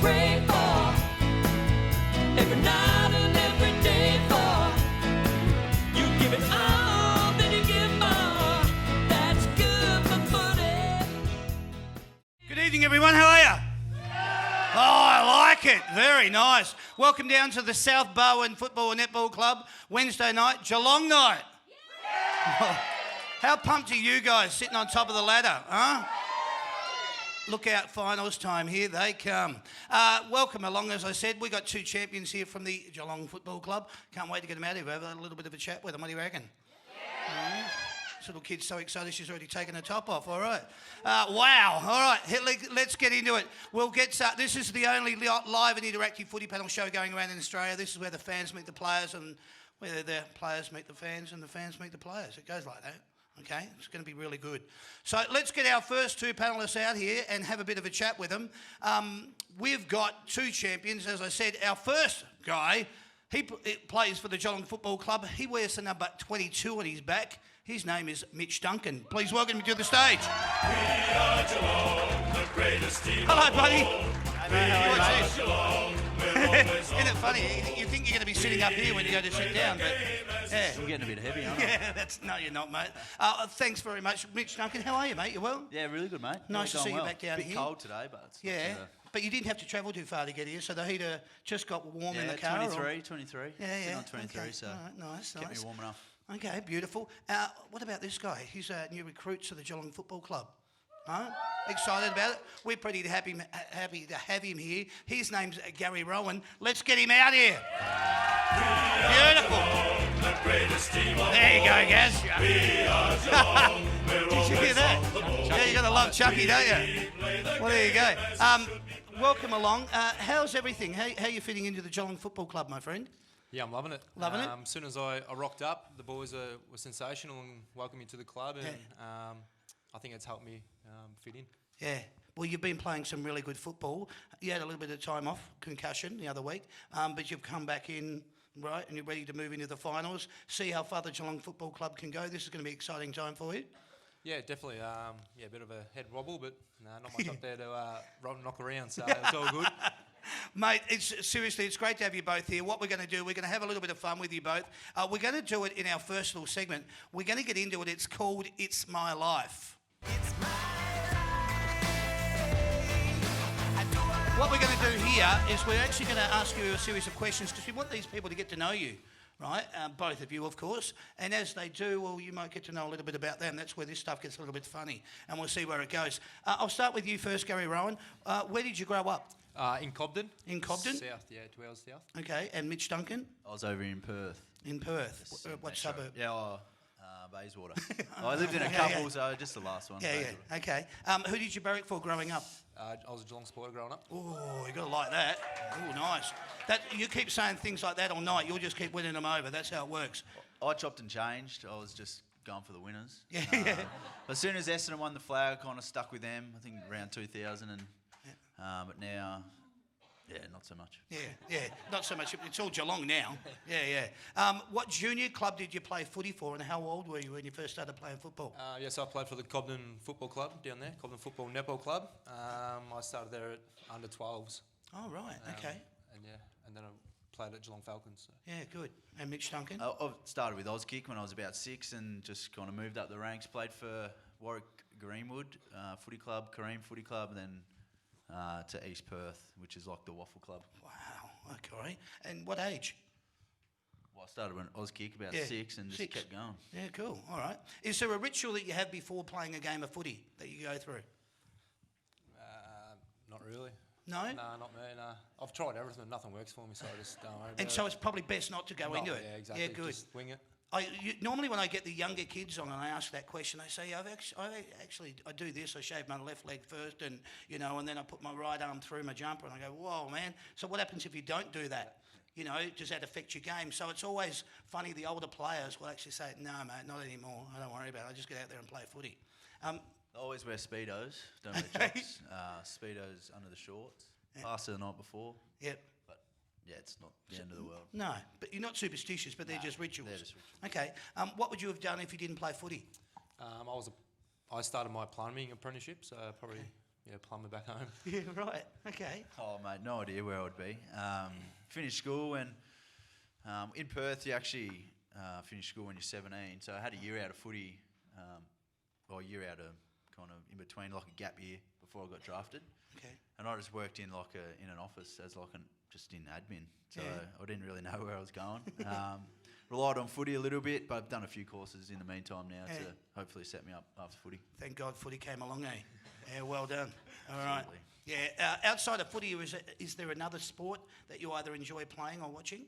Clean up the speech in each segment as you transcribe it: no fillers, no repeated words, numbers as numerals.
pray for, every night and every day for. You give it all, then you give more. That's good for footy. Good evening, everyone. How are you? Oh, I like it. Very nice. Welcome down to the South Bowen Football and Netball Club, Wednesday night, Geelong night. How pumped are you guys sitting on top of the ladder, huh? Look out, finals time, here they come. Welcome along, as I said. We got two champions here from the Geelong Football Club. Can't wait to get them out here. We'll have a little bit of a chat with them. What do you reckon? Yeah. This little kid's so excited she's already taken her top off. All right. Wow. All right. Let's get into it. We'll get. This is the only live and interactive footy panel show going around in Australia. This is where the fans meet the players and where the players meet the fans and the fans meet the players. It goes like that. Okay, it's going to be really good. So let's get our first two panellists out here and have a bit of a chat with them. We've got two champions, as I said. Our first guy, he plays for the Geelong Football Club. He wears the number 22 on his back. His name is Mitch Duncan. Please welcome him to the stage. We are Geelong, the greatest team. Hello, buddy. What's Geelong, Isn't it funny? You think you're going to be sitting up here when you go to sit down, but yeah. I'm getting a bit heavy, aren't I? Yeah, no, you're not, mate. Thanks very much, Mitch Duncan. How are you, mate? You well? Yeah, really good, mate. Nice to see you back down bit here. Cold today, but it's Yeah, but you didn't have to travel too far to get here, so the heater just got warm in the car. 23. Yeah. Sitting on 23, okay. so All right, nice. kept me warm enough. Okay, beautiful. What about this guy? He's a new recruit to the Geelong Football Club. Huh? Excited about it? We're pretty happy to have him here. His name's Gary Rowan. Let's get him out here. Beautiful. The greatest team of There you go, Gaz. We are Geelong. Did you hear that? Yeah, you got to love Chucky, don't you? Well, there you go. Welcome along. How's everything? How are you fitting into the Geelong Football Club, my friend? Yeah, I'm loving it. Loving it? As soon as I rocked up, the boys were sensational and welcomed me to the club, and I think it's helped me fit in. Yeah. Well, you've been playing some really good football. You had a little bit of time off, concussion, the other week, but you've come back in, right, and you're ready to move into the finals. See how far the Geelong Football Club can go. This is going to be an exciting time for you. Yeah, definitely. A bit of a head wobble, but not much up there to knock around, so it's all good. Mate, seriously, it's great to have you both here. What we're going to do, we're going to have a little bit of fun with you both. We're going to do it in our first little segment. We're going to get into it. It's called It's My Life. It's my life. What we're going to do here is we're actually going to ask you a series of questions because we want these people to get to know you. Right, both of you, of course. And as they do, well, you might get to know a little bit about them. That's where this stuff gets a little bit funny, and we'll see where it goes. I'll start with you first, Gary Rowan. Where did you grow up? In Cobden. In Cobden? South, 2 hours south. Okay, and Mitch Duncan? I was over in Perth. In Perth. What suburb? Yeah, Bayswater. I lived in a couple, so just the last one. Yeah, okay. Who did you barrack for growing up? I was a Geelong supporter growing up. Oh, you got to like that. Oh, nice. You keep saying things like that all night. You'll just keep winning them over. That's how it works. I chopped and changed. I was just going for the winners. Yeah. As soon as Essendon won the flag, I kind of stuck with them. I think around 2000, but now, yeah, not so much. Yeah, not so much. It's all Geelong now. Yeah. What junior club did you play footy for, and how old were you when you first started playing football? Yes, I played for the Cobden Football Club down there, Cobden Football Netball Club. I started there at under 12s. Oh, right, okay. And then I played at Geelong Falcons. So. Yeah, good. And Mitch Duncan? I started with Auskick when I was about 6 and just kind of moved up the ranks. Played for Warwick Greenwood Footy Club, Kareem Footy Club, and then to East Perth, which is like the Waffle Club. Wow, okay. And what age? Well, I started when I was kick about 6 and just kept going. Yeah, cool. All right. Is there a ritual that you have before playing a game of footy that you go through? Not really. No? No, not me, no. I've tried everything, nothing works for me, so I just don't worry about it. And so it's probably best not to go into it? Yeah, exactly. Yeah, good. Just wing it. Normally when I get the younger kids on and I ask that question, they say, I do this, I shave my left leg first and then I put my right arm through my jumper and I go, whoa, man. So what happens if you don't do that? Does that affect your game? So it's always funny, the older players will actually say, no, mate, not anymore. I don't worry about it. I just get out there and play footy. I always wear Speedos, don't wear jocks. Speedos under the shorts. Faster the night before. Yep. But yeah, it's not the end of the world. No, but you're not superstitious, but they're just rituals. They're just rituals. Okay. What would you have done if you didn't play footy? I started my plumbing apprenticeship, so probably plumber back home. Yeah, right. Okay. Oh, mate, no idea where I would be. Finished school and in Perth, you actually finish school when you're 17. So I had a year out of footy, or a year out of kind of in between, like a gap year before I got drafted. Okay. And I just worked in in an office as just in admin. So Yeah. I didn't really know where I was going. Relied on footy a little bit, but I've done a few courses in the meantime now to hopefully set me up after footy. Thank God footy came along, eh? Yeah, well done. All right. Absolutely. Yeah. Outside of footy, is there another sport that you either enjoy playing or watching?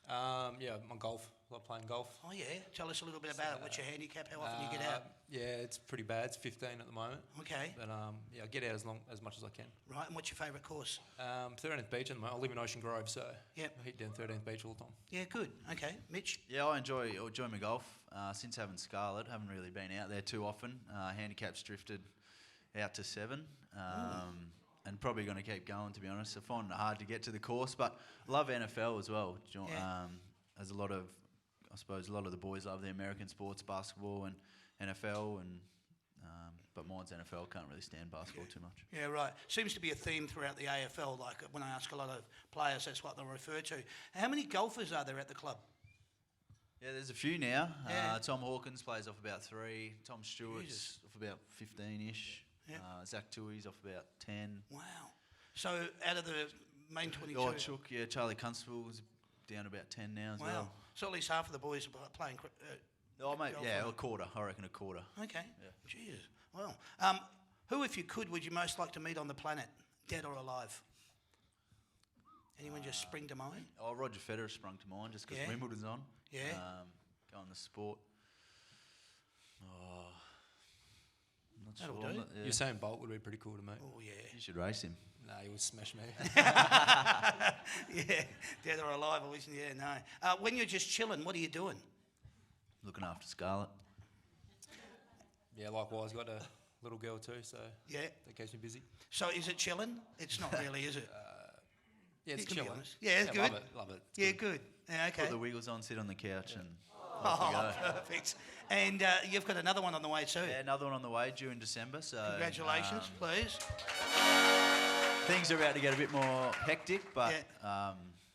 My golf. I love playing golf. Oh yeah. Tell us a little bit about it. What's your handicap? How often you get out? Yeah, it's pretty bad. It's 15 at the moment. Okay. But I get out as much as I can. Right. And what's your favourite course? 13th Beach at the moment. I live in Ocean Grove, so Yep. I hit down 13th Beach all the time. Yeah. Good. Okay. Mitch. Yeah, I enjoy my golf. Since having Scarlet, haven't really been out there too often. Handicap's drifted out to 7. And probably going to keep going, to be honest. I find it hard to get to the course, but love NFL as well. There's a lot of the boys love the American sports, basketball and NFL, but mine's NFL. Can't really stand basketball too much. Yeah, right. Seems to be a theme throughout the AFL. Like when I ask a lot of players, that's what they'll refer to. How many golfers are there at the club? Yeah, there's a few now. Yeah. Tom Hawkins plays off about 3. Tom Stewart's Jesus. off about 15-ish. Yeah. Zach Tui's off about 10. Wow. So out of the main 22. Oh, Chook, yeah, Charlie Constable's down about 10 now as Wow. well. So at least half of the boys are playing. Oh, mate, golf, yeah, right? a quarter. I reckon a quarter. Okay. Yeah. Jesus. Well, who, if you could, would you most like to meet on the planet, dead or alive? Anyone just spring to mind? Oh, Roger Federer sprung to mind just because Yeah. Wimbledon's on. Yeah. Going the sport. Oh, I'm not That'll sure. do. Yeah. Usain Bolt would be pretty cool to meet. Oh yeah. You should race him. Nah, he would smash me. Yeah. Dead or alive? Yeah. No. When you're just chilling, what are you doing? Looking after Scarlet. Yeah, likewise. Got a little girl too, so Yeah. that keeps me busy. So is it chilling? It's not really, is it? Yeah, it's You can be chilling. honest. Yeah, it's good. Love it. It's Yeah, good. good. Yeah, okay. Put the wiggles on, sit on the couch, and off we Oh, go. perfect. And you've got another one on the way too. Yeah, another one on the way due in December. So Congratulations, please. things are about to get a bit more hectic, but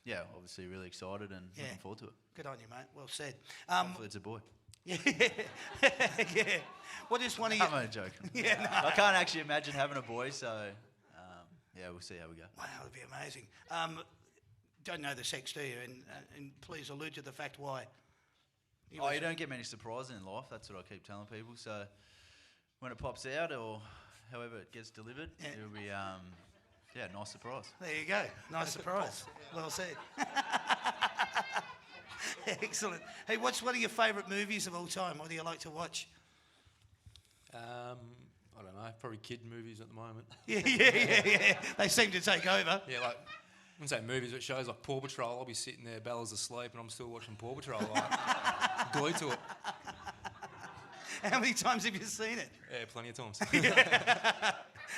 yeah, obviously really excited and looking forward to it. Good on you, mate. Well said. Hopefully it's a boy. Yeah. Yeah. What is one of I'm your... only joking. Yeah, no. I can't actually imagine having a boy, so yeah, we'll see how we go. Wow, that'd be amazing. Don't know the sex, do you? And please allude to the fact why. Oh, you don't get many surprises in life. That's what I keep telling people. So when it pops out or however it gets delivered, it'll be nice surprise. There you go. Nice surprise. Well said. Excellent. Hey, what's one of your favourite movies of all time? What do you like to watch? I don't know. Probably kid movies at the moment. Yeah. They seem to take over. Yeah, like I wouldn't say movies, but shows like Paw Patrol. I'll be sitting there, Bella's asleep, and I'm still watching Paw Patrol. Like, glued to it. How many times have you seen it? Yeah, plenty of times.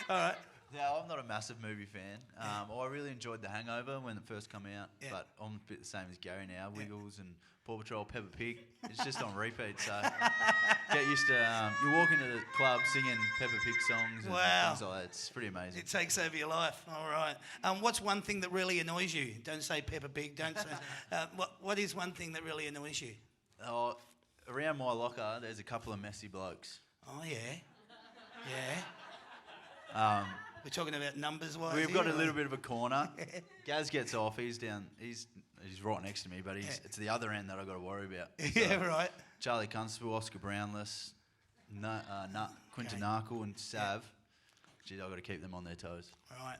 All right. Yeah, I'm not a massive movie fan. I really enjoyed The Hangover when it first came out, but I'm a bit the same as Gary now. Wiggles and Paw Patrol, Peppa Pig. It's just on repeat, so get used to. You walk into the club singing Peppa Pig songs and things like that. It's pretty amazing. It takes over your life. All right. What's one thing that really annoys you? Don't say Peppa Pig. Don't say. What is one thing that really annoys you? Oh, around my locker, there's a couple of messy blokes. Oh yeah. Yeah. We're talking about numbers wise. We've got a little bit of a corner. Gaz gets off. He's down. He's right next to me, but it's the other end that I've got to worry about. Yeah, right. Charlie Constable, Oscar Brownless, Quinton Narkle and Sav. Geez, I've got to keep them on their toes. Right.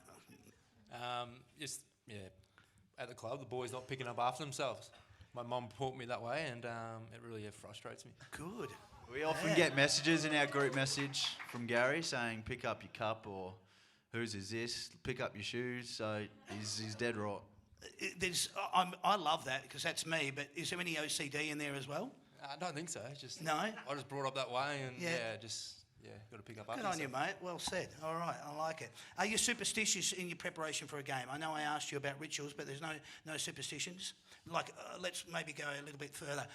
At the club, the boys not picking up after themselves. My mum taught me that way, and it really frustrates me. Good. We often get messages in our group message from Gary saying, pick up your cup, or whose is this? Pick up your shoes. So he's dead right. I love that because that's me, but is there any OCD in there as well? I don't think so. Just No? I just brought up that way, and got to pick up after Good on you, yourself. mate. Well said. All right, I like it. Are you superstitious in your preparation for a game? I know I asked you about rituals, but there's no superstitions. Like, let's maybe go a little bit further.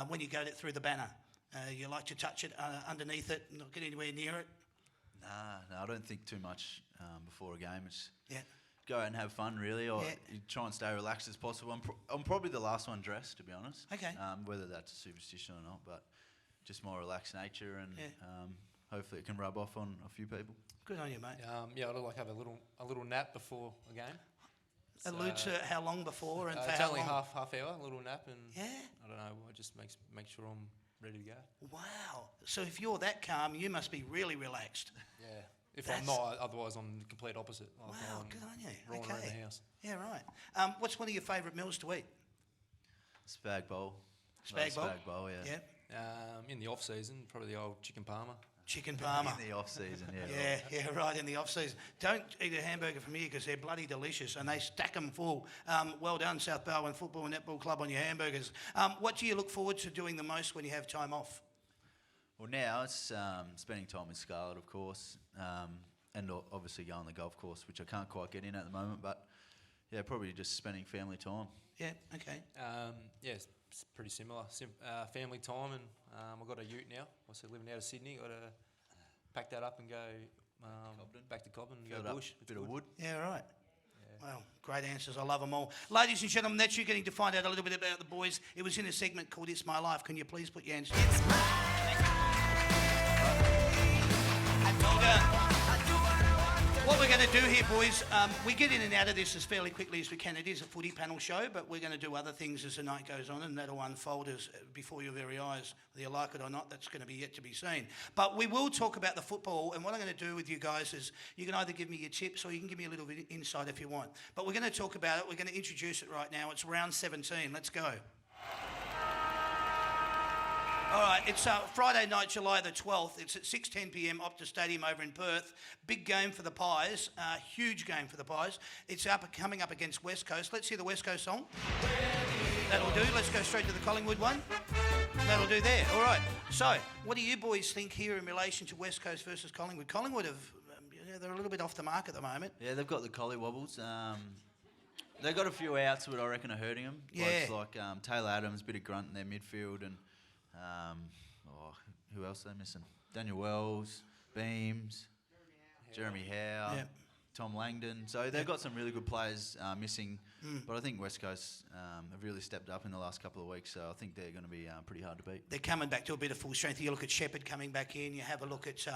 When you go through the banner, you like to touch it underneath it, not get anywhere near it? Nah, I don't think too much before a game. It's Yeah. go out and have fun, really, or Yeah. you try and stay relaxed as possible. I'm probably the last one dressed, to be honest. Okay. Whether that's a superstition or not, but just more relaxed nature, and Yeah. hopefully it can rub off on a few people. Good on you, mate. Yeah, I'd like have a little nap before a game. Allude to how long before and for It's how only long? half hour, a little nap, and Yeah. I don't know. It just make sure I'm ready to go. Wow. So if you're that calm, you must be really relaxed. Yeah. If That's- I'm not, otherwise I'm the complete opposite. Like Wow, I'm good on you. rolling around the Okay. house. Yeah, right. What's one of your favourite meals to eat? Spag bowl. Spag bowl? Spag bowl, yeah. Yeah. In the off season, probably the old chicken parma. Chicken parma. In the off season, yeah. Yeah, right, in the off-season. Don't eat a hamburger from here because they're bloody delicious and they stack them full. Well done, South Barwon Football and Netball Club, on your hamburgers. What do you look forward to doing the most when you have time off? Well, now it's spending time with Scarlett, of course, and obviously going on the golf course, which I can't quite get in at the moment, but yeah, probably just spending family time. Yeah, okay. Yeah, it's pretty similar. Family time, and I've got a ute now. Also living out of Sydney. Got to pack that up and go back to Cobden and Fill go it up, bush. bit of wood. Yeah, right. Well, great answers. I love them all. Ladies and gentlemen, that's you getting to find out a little bit about the boys. It was in a segment called It's My Life. Can you please put your hands together? Well done. What we're going to do here, boys, we get in and out of this as fairly quickly as we can. It is a footy panel show, but we're going to do other things as the night goes on, and that'll unfold as before your very eyes. Whether you like it or not, that's going to be yet to be seen. But we will talk about the football, and what I'm going to do with you guys is you can either give me your tips or you can give me a little bit of insight if you want. But we're going to talk about it. We're going to introduce it right now. It's round 17. Let's go. All right, it's Friday night, July the 12th. It's at 6:10 p.m. Optus Stadium over in Perth. Big game for the Pies, huge game for the Pies. It's coming up against West Coast. Let's hear the West Coast song. That'll do. Let's go straight to the Collingwood one. That'll do there. All right. So, what do you boys think here in relation to West Coast versus Collingwood? Collingwood they're a little bit off the mark at the moment. Yeah, they've got the collie wobbles. They've got a few outs, but I reckon are hurting them. Yeah. Like Taylor Adams, bit of grunt in their midfield, and who else are they missing? Daniel Wells, Beams, Jeremy Howe, Yeah. Tom Langdon. So they've got some really good players missing, but I think West Coast have really stepped up in the last couple of weeks, so I think they're going to be pretty hard to beat. They're coming back to a bit of full strength. You look at Shepherd coming back in. You have a look at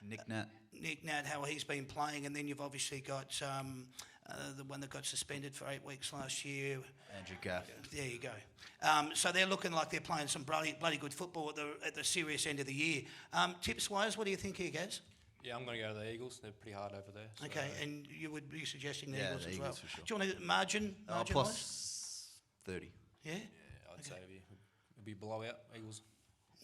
Nick Nat. Nick Nat, how he's been playing, and then you've obviously got the one that got suspended for 8 weeks last year. Andrew Gaff. There you go. So they're looking like they're playing some bloody good football at the serious end of the year. Tips-wise, what do you think here, Gaz? Yeah, I'm going to go to the Eagles. They're pretty hard over there. So Okay, and you would be suggesting the Yeah, Eagles the as Eagles well. for sure. Do you want a margin? Plus 30. Yeah? Yeah, I'd say it'll be blowout. Eagles.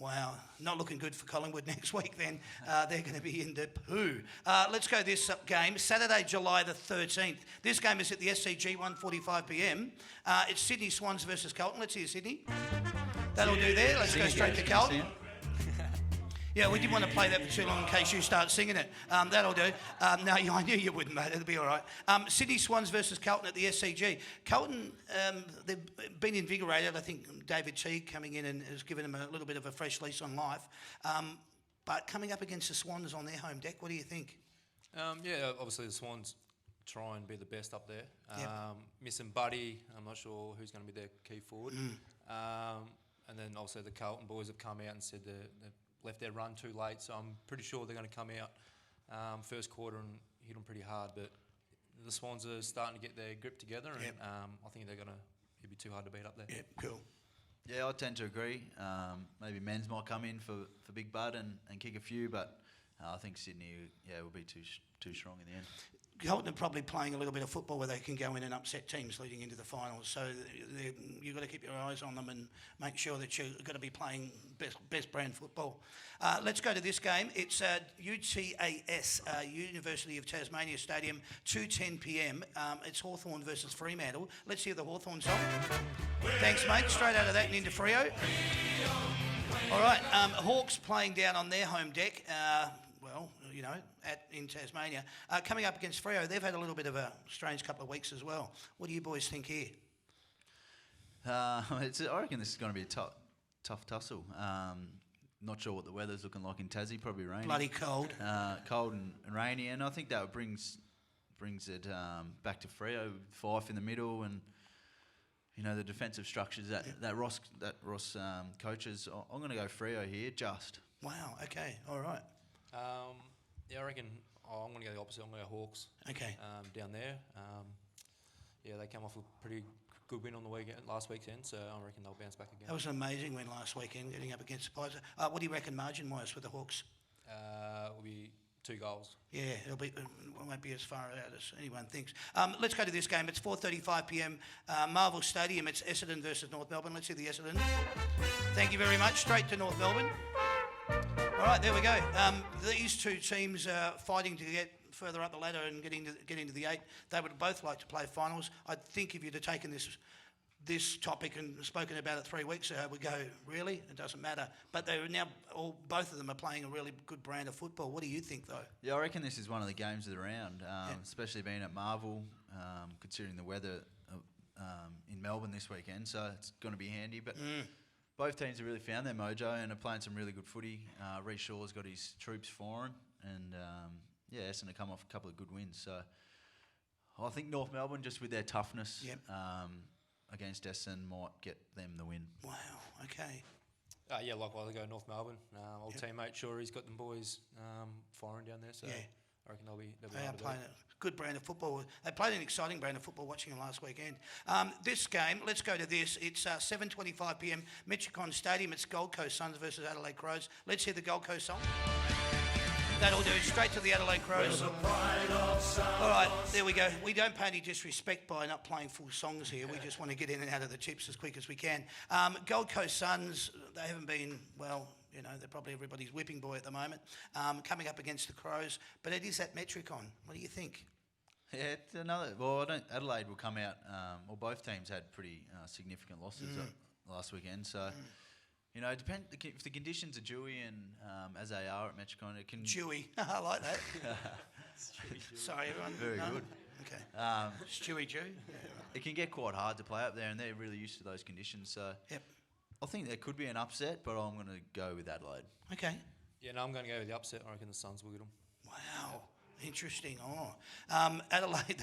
Wow, not looking good for Collingwood next week then. They're going to be in the poo. Let's go this game, Saturday, July the 13th. This game is at the SCG, 1:45 p.m. It's Sydney Swans versus Carlton. Let's hear Sydney. That'll do there. Let's go straight to Carlton. Yeah, we didn't want to play that for too long in case you start singing it. That'll do. No, I knew you wouldn't, mate. It'll be all right. Sydney Swans versus Carlton at the SCG. Carlton, they've been invigorated. I think David Teague coming in and has given them a little bit of a fresh lease on life. But coming up against the Swans on their home deck, what do you think? Yeah, obviously the Swans try and be the best up there. Yep. Missing Buddy. I'm not sure who's going to be their key forward. And then obviously the Carlton boys have come out and said they've left their run too late, so I'm pretty sure they're going to come out first quarter and hit them pretty hard. But the Swans are starting to get their grip together, and Yep. I think it'd be too hard to beat up there. Yeah, cool. Yeah, I tend to agree. Maybe Men's might come in for Big Bud and kick a few, but I think Sydney, will be too strong in the end. Carlton are probably playing a little bit of football where they can go in and upset teams leading into the finals. So you've got to keep your eyes on them and make sure that you're going to be playing best brand football. Let's go to this game. It's UTAS, University of Tasmania Stadium, 2:10 p.m. It's Hawthorn versus Fremantle. Let's hear the Hawthorn song. Thanks, mate. Straight out of that and into Freo. All right, Hawks playing down on their home deck. In Tasmania. Coming up against Freo, they've had a little bit of a strange couple of weeks as well. What do you boys think here? I reckon this is going to be a tough tussle. not sure what the weather's looking like in Tassie. Probably rainy. Bloody cold. Cold and rainy, and I think that brings it back to Freo. Fife in the middle, and the defensive structures that Ross coaches. I'm going to go Freo here. Just. Wow. Okay. All right. I reckon I'm going to go the opposite. I'm going to go Hawks. Okay. Down there. They came off a pretty good win on the last weekend, so I reckon they'll bounce back again. That was an amazing win last weekend, getting up against the Pies. What do you reckon margin-wise for the Hawks? It'll be 2 goals. Yeah, it won't be as far out as anyone thinks. Let's go to this game. It's 4:35 p.m. Marvel Stadium. It's Essendon versus North Melbourne. Let's see the Essendon. Thank you very much. Straight to North Melbourne. All right, there we go. These two teams are fighting to get further up the ladder and get into the 8. They would both like to play finals. I think if you'd have taken this topic and spoken about it 3 weeks ago, we go, really? It doesn't matter. But they're now both of them are playing a really good brand of football. What do you think, though? Yeah, I reckon this is one of the games of the round, especially being at Marvel, considering the weather in Melbourne this weekend. So it's going to be handy. But both teams have really found their mojo and are playing some really good footy. Reece Shaw's got his troops firing, and Essendon have come off a couple of good wins. So I think North Melbourne, just with their toughness against Essendon, might get them the win. Wow, okay. Likewise, I go North Melbourne. Old teammate, sure, he's got them boys firing down there, so I reckon they'll be They are playing a good brand of football. They played an exciting brand of football watching them last weekend. This game, let's go to this. It's 7:25 p.m. Metricon Stadium. It's Gold Coast Suns versus Adelaide Crows. Let's hear the Gold Coast song. That'll do. Straight to the Adelaide Crows. All right, there we go. We don't pay any disrespect by not playing full songs here. We just want to get in and out of the tips as quick as we can. Gold Coast Suns, they haven't been, they're probably everybody's whipping boy at the moment, coming up against the Crows. But it is at Metricon. What do you think? Yeah, it's another. Well, Adelaide will come out. Both teams had pretty significant losses last weekend. So, it depends if the conditions are dewy and as they are at Metricon. It can Dewy. I like that. Sorry, everyone. Very good. Okay. Stewie Jew. Yeah, right. It can get quite hard to play up there, and they're really used to those conditions. So, I think there could be an upset, but I'm going to go with Adelaide. Okay. Yeah, no, I'm going to go with the upset. I reckon the Suns will get them. Wow. Interesting. Adelaide,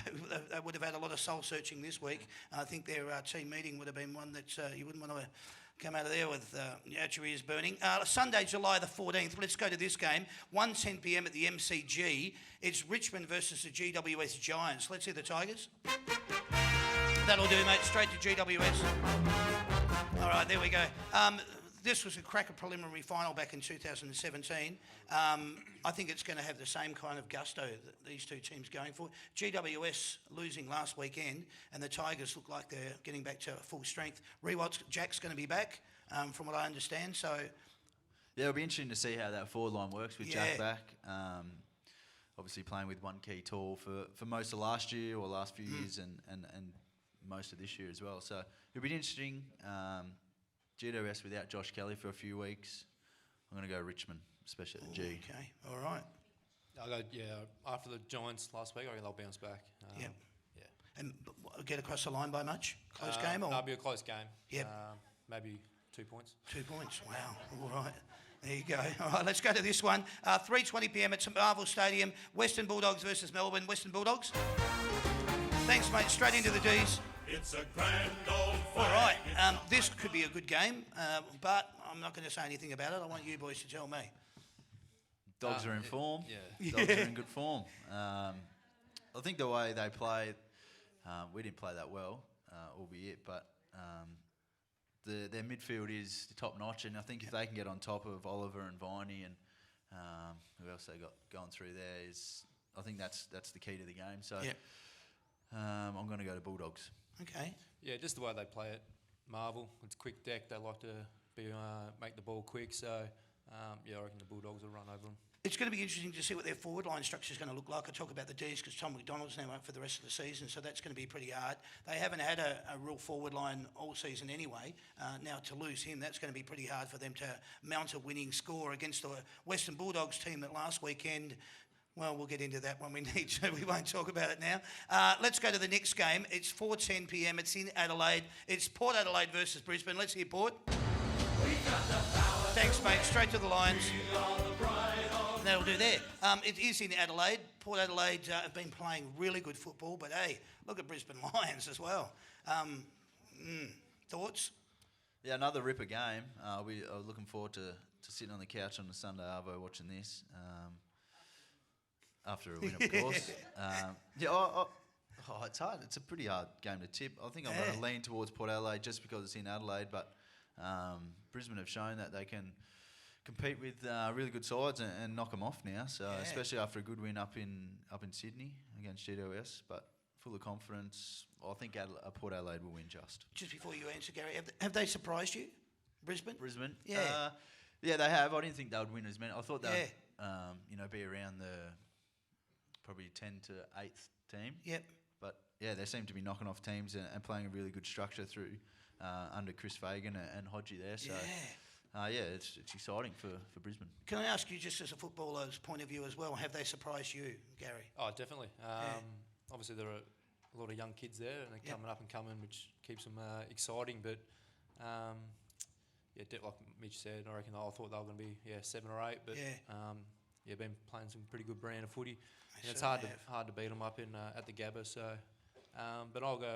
they would have had a lot of soul searching this week. I think their team meeting would have been one that you wouldn't want to come out of there with your ears burning. Sunday, July the 14th. Let's go to this game. 1:10 p.m. at the MCG. It's Richmond versus the GWS Giants. Let's hear the Tigers. That'll do, mate. Straight to GWS. All right, there we go. This was a cracker preliminary final back in 2017. I think it's going to have the same kind of gusto that these two teams going for. GWS losing last weekend, and the Tigers look like they're getting back to full strength. Jack's going to be back, from what I understand. So, yeah, it'll be interesting to see how that forward line works with Jack back. Obviously playing with one key tall for most of last year or last few years and most of this year as well. So it'll be interesting. GWS without Josh Kelly for a few weeks. I'm going to go Richmond, especially at the G. Okay, all right. I'll go, after the Giants last week, I reckon they'll bounce back. And get across the line by much? Close game? Or? That'll be a close game. Yep. Maybe 2 points. 2 points, wow. All right. There you go. All right, let's go to this one. 3:20 p.m. at St Marvel Stadium. Western Bulldogs versus Melbourne. Western Bulldogs. Thanks, mate. Straight into the Ds. It's a grand old All right, flag. this could be a good game, but I'm not going to say anything about it. I want you boys to tell me. Dogs are in form. Yeah. Dogs are in good form. I think the way they play, we didn't play that well, albeit, but their midfield is top notch, and I think if they can get on top of Oliver and Viney and who else they got going through there, I think that's the key to the game. So I'm going to go to Bulldogs. Okay. Yeah, just the way they play it. Marvel, it's quick deck. They like to make the ball quick. So, I reckon the Bulldogs will run over them. It's going to be interesting to see what their forward line structure is going to look like. I talk about the Ds because Tom McDonald's now out for the rest of the season, so that's going to be pretty hard. They haven't had a real forward line all season anyway. Now to lose him, that's going to be pretty hard for them to mount a winning score against the Western Bulldogs team that last weekend. Well, we'll get into that when we need to. We won't talk about it now. Let's go to the next game. It's 4:10 p.m. It's in Adelaide. It's Port Adelaide versus Brisbane. Let's hear Port. We got the power. Thanks, mate. Straight to the Lions. And that'll do there. It is in Adelaide. Port Adelaide have been playing really good football, but hey, look at Brisbane Lions as well. Thoughts? Yeah, another ripper game. We are looking forward to sitting on the couch on the Sunday arvo watching this. After a win, of course. It's hard. It's a pretty hard game to tip. I think I'm going to lean towards Port Adelaide just because it's in Adelaide, but Brisbane have shown that they can compete with really good sides and knock them off now. So especially after a good win up in Sydney against GWS, but full of confidence. I think Port Adelaide will win just. Just before you answer, Gary, have they surprised you, Brisbane? Yeah. Yeah, they have. I didn't think they would win as many. I thought they'd be around the probably 10 to 8th team. Yep. But yeah, they seem to be knocking off teams and playing a really good structure through under Chris Fagan and Hodgie there. So it's exciting for Brisbane. Can I ask you, just as a footballer's point of view as well, have they surprised you, Gary? Oh, definitely. Obviously, there are a lot of young kids there, and they're coming up and coming, which keeps them exciting. But like Mitch said, I reckon I thought they were going to be 7 or 8, but been playing some pretty good brand of footy. It's hard to beat them up in at the Gabba. So, but I'll go.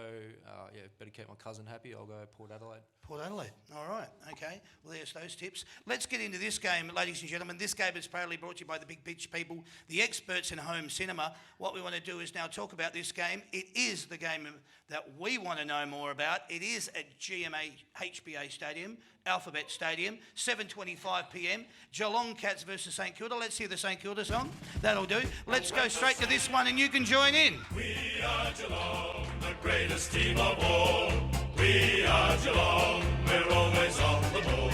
Better keep my cousin happy. I'll go Port Adelaide. Port Adelaide. All right. Okay. Well, there's those tips. Let's get into this game, ladies and gentlemen. This game is proudly brought to you by the Big Pitch people, the experts in home cinema. What we want to do is now talk about this game. It is the game that we want to know more about. It is at GMA HBA Stadium, Alphabet Stadium, 7:25 p.m. Geelong Cats versus St Kilda. Let's hear the St Kilda song. That'll do. Let's go straight to this one, and you can join in. We are Geelong, the greatest team of all. We are Geelong, we're always on the ball.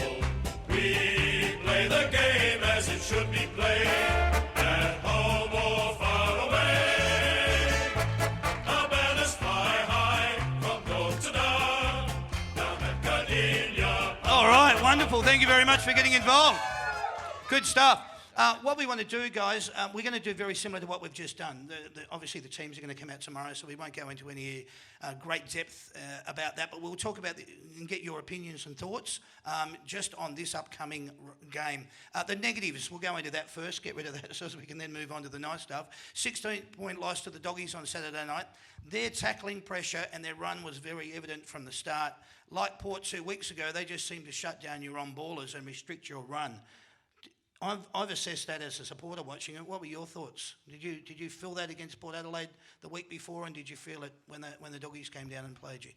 We play the game as it should be played, at home or far away. Our banners fly high from north to down at Gardenia. All right, wonderful. Thank you very much for getting involved. Good stuff. What we want to do, guys, we're going to do very similar to what we've just done. Obviously, the teams are going to come out tomorrow, so we won't go into any great depth about that, but we'll talk about and get your opinions and thoughts just on this upcoming game. The negatives, we'll go into that first, get rid of that so we can then move on to the nice stuff. 16-point loss to the Doggies on Saturday night. Their tackling pressure and their run was very evident from the start. Like Port 2 weeks ago, they just seem to shut down your on-ballers and restrict your run. I've assessed that as a supporter watching it. What were your thoughts? Did you feel that against Port Adelaide the week before, and did you feel it when the Doggies came down and played you?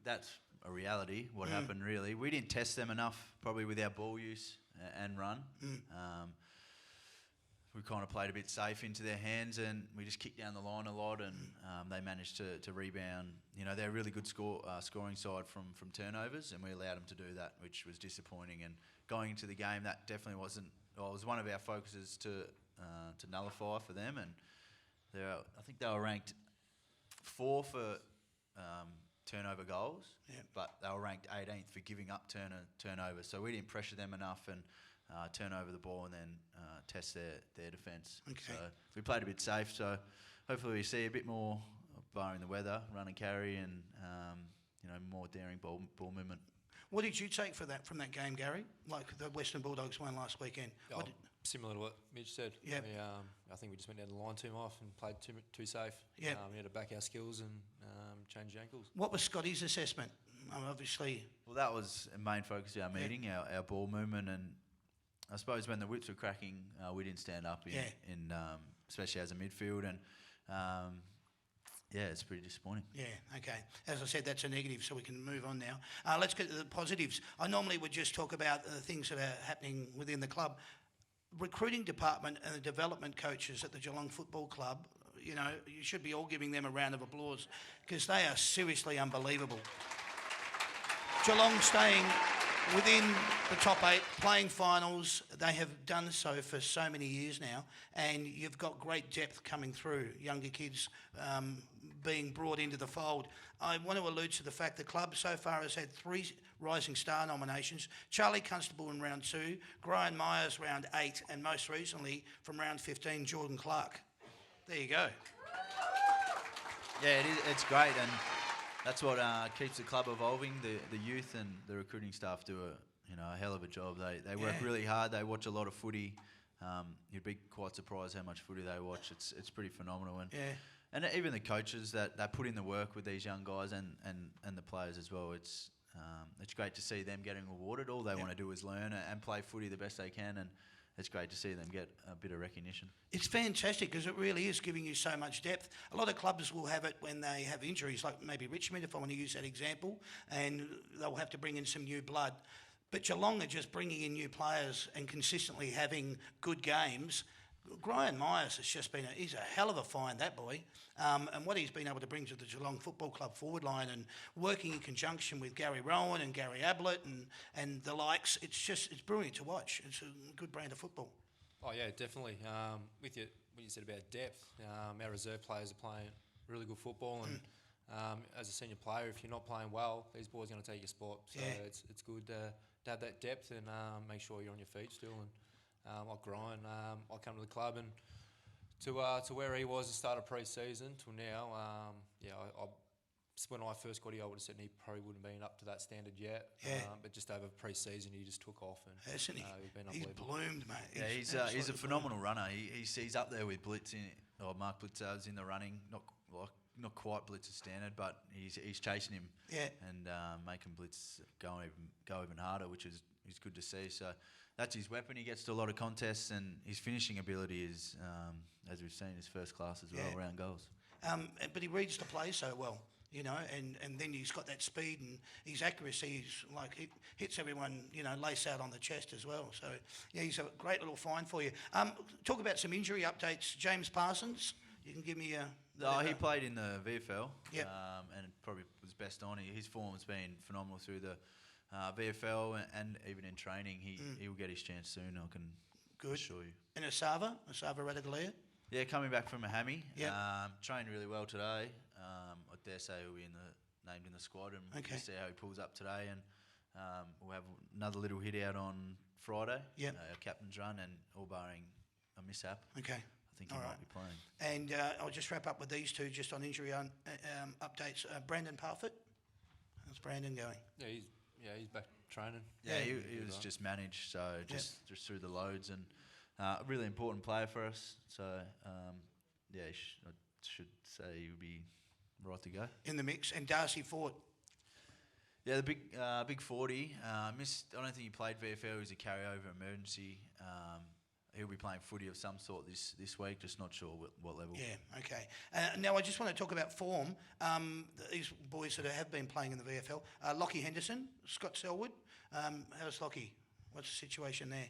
That's a reality. What happened really? We didn't test them enough, probably with our ball use and run. We kind of played a bit safe into their hands, and we just kicked down the line a lot, and they managed to rebound. You know, they're a really good scoring side from turnovers, and we allowed them to do that, which was disappointing. And going into the game, that definitely wasn't. Well, it was one of our focuses to nullify for them, and I think they were ranked 4 for turnover goals, but they were ranked 18th for giving up turnovers. So we didn't pressure them enough and turn over the ball and then test their defence. Okay. So we played a bit safe. So hopefully we see a bit more, barring the weather, run and carry and more daring ball movement. What did you take from that game, Gary? Like the Western Bulldogs won last weekend. Similar to what Mitch said. Yeah. I think we just went down the line too often and played too safe. Yeah. We had to back our skills and change the ankles. What was Scotty's assessment? Obviously. Well, that was a main focus of our meeting, our ball movement, and I suppose when the whips were cracking, we didn't stand up in especially as a midfield, and it's pretty disappointing. Yeah, okay. As I said, that's a negative, so we can move on now. Let's get to the positives. I normally would just talk about the things that are happening within the club. Recruiting department and the development coaches at the Geelong Football Club, you should be all giving them a round of applause because they are seriously unbelievable. Geelong staying within the top 8, playing finals. They have done so for so many years now, and you've got great depth coming through, younger kids being brought into the fold. I want to allude to the fact the club so far has had 3 Rising Star nominations. Charlie Constable in round 2, Brian Myers round 8, and most recently from round 15, Jordan Clark. There you go. Yeah, it's great, and That's what keeps the club evolving. The youth and the recruiting staff do a hell of a job. They work really hard. They watch a lot of footy. You'd be quite surprised how much footy they watch. It's pretty phenomenal. And even the coaches that put in the work with these young guys and the players as well. It's great to see them getting rewarded. All they want to do is learn and play footy the best they can, and it's great to see them get a bit of recognition. It's fantastic because it really is giving you so much depth. A lot of clubs will have it when they have injuries, like maybe Richmond, if I want to use that example, and they'll have to bring in some new blood. But Geelong are just bringing in new players and consistently having good games. Brian Myers has just been he's a hell of a find, that boy. And what he's been able to bring to the Geelong Football Club forward line and working in conjunction with Gary Rowan and Gary Ablett and the likes, it's brilliant to watch. It's a good brand of football. Oh yeah, definitely. With what you said about depth, our reserve players are playing really good football, and as a senior player, if you're not playing well, these boys are going to take your spot. So it's good to have that depth and make sure you're on your feet still. And like Ryan, I come to the club and to where he was at the start of pre-season till now. When I first got here, I would have said he probably wouldn't have been up to that standard yet. But just over pre-season, he just took off. And hasn't he? He's bloomed, mate. Yeah, he's a phenomenal runner. He's up there with Blitz Mark Blitzers in the running. Not quite Blitz's standard, but he's chasing him. And making Blitz go even harder, which is good to see. So that's his weapon. He gets to a lot of contests, and his finishing ability is, as we've seen, his first class as well around goals. But he reads the play so well, and then he's got that speed and his accuracy is like it hits everyone, lace out on the chest as well. So he's a great little find for you. Talk about some injury updates. James Parsons, you can give me a. He played in the VFL, and probably was best on. His form has been phenomenal through the VFL and even in training. He will get his chance soon, I can assure you. And Asava Radaglia? Yeah, coming back from a hammy. Trained really well today. I dare say he'll be named in the squad, and we'll see how he pulls up today. And we'll have another little hit out on Friday, our captain's run, and all barring a mishap. Okay. I think he might be playing. And I'll just wrap up with these two just on injury updates. Brandon Parfitt, how's Brandon going? He's back training. He was just managed, so just through the loads, and a really important player for us. So I should say he would be right to go in the mix. And Darcy Ford. Yeah, the big 40. Missed. I don't think he played VFL. He was a carryover emergency. He'll be playing footy of some sort this week, just not sure what level. Yeah, okay. Now, I just want to talk about form. These boys that have been playing in the VFL. Lockie Henderson, Scott Selwood. How's Lockie? What's the situation there?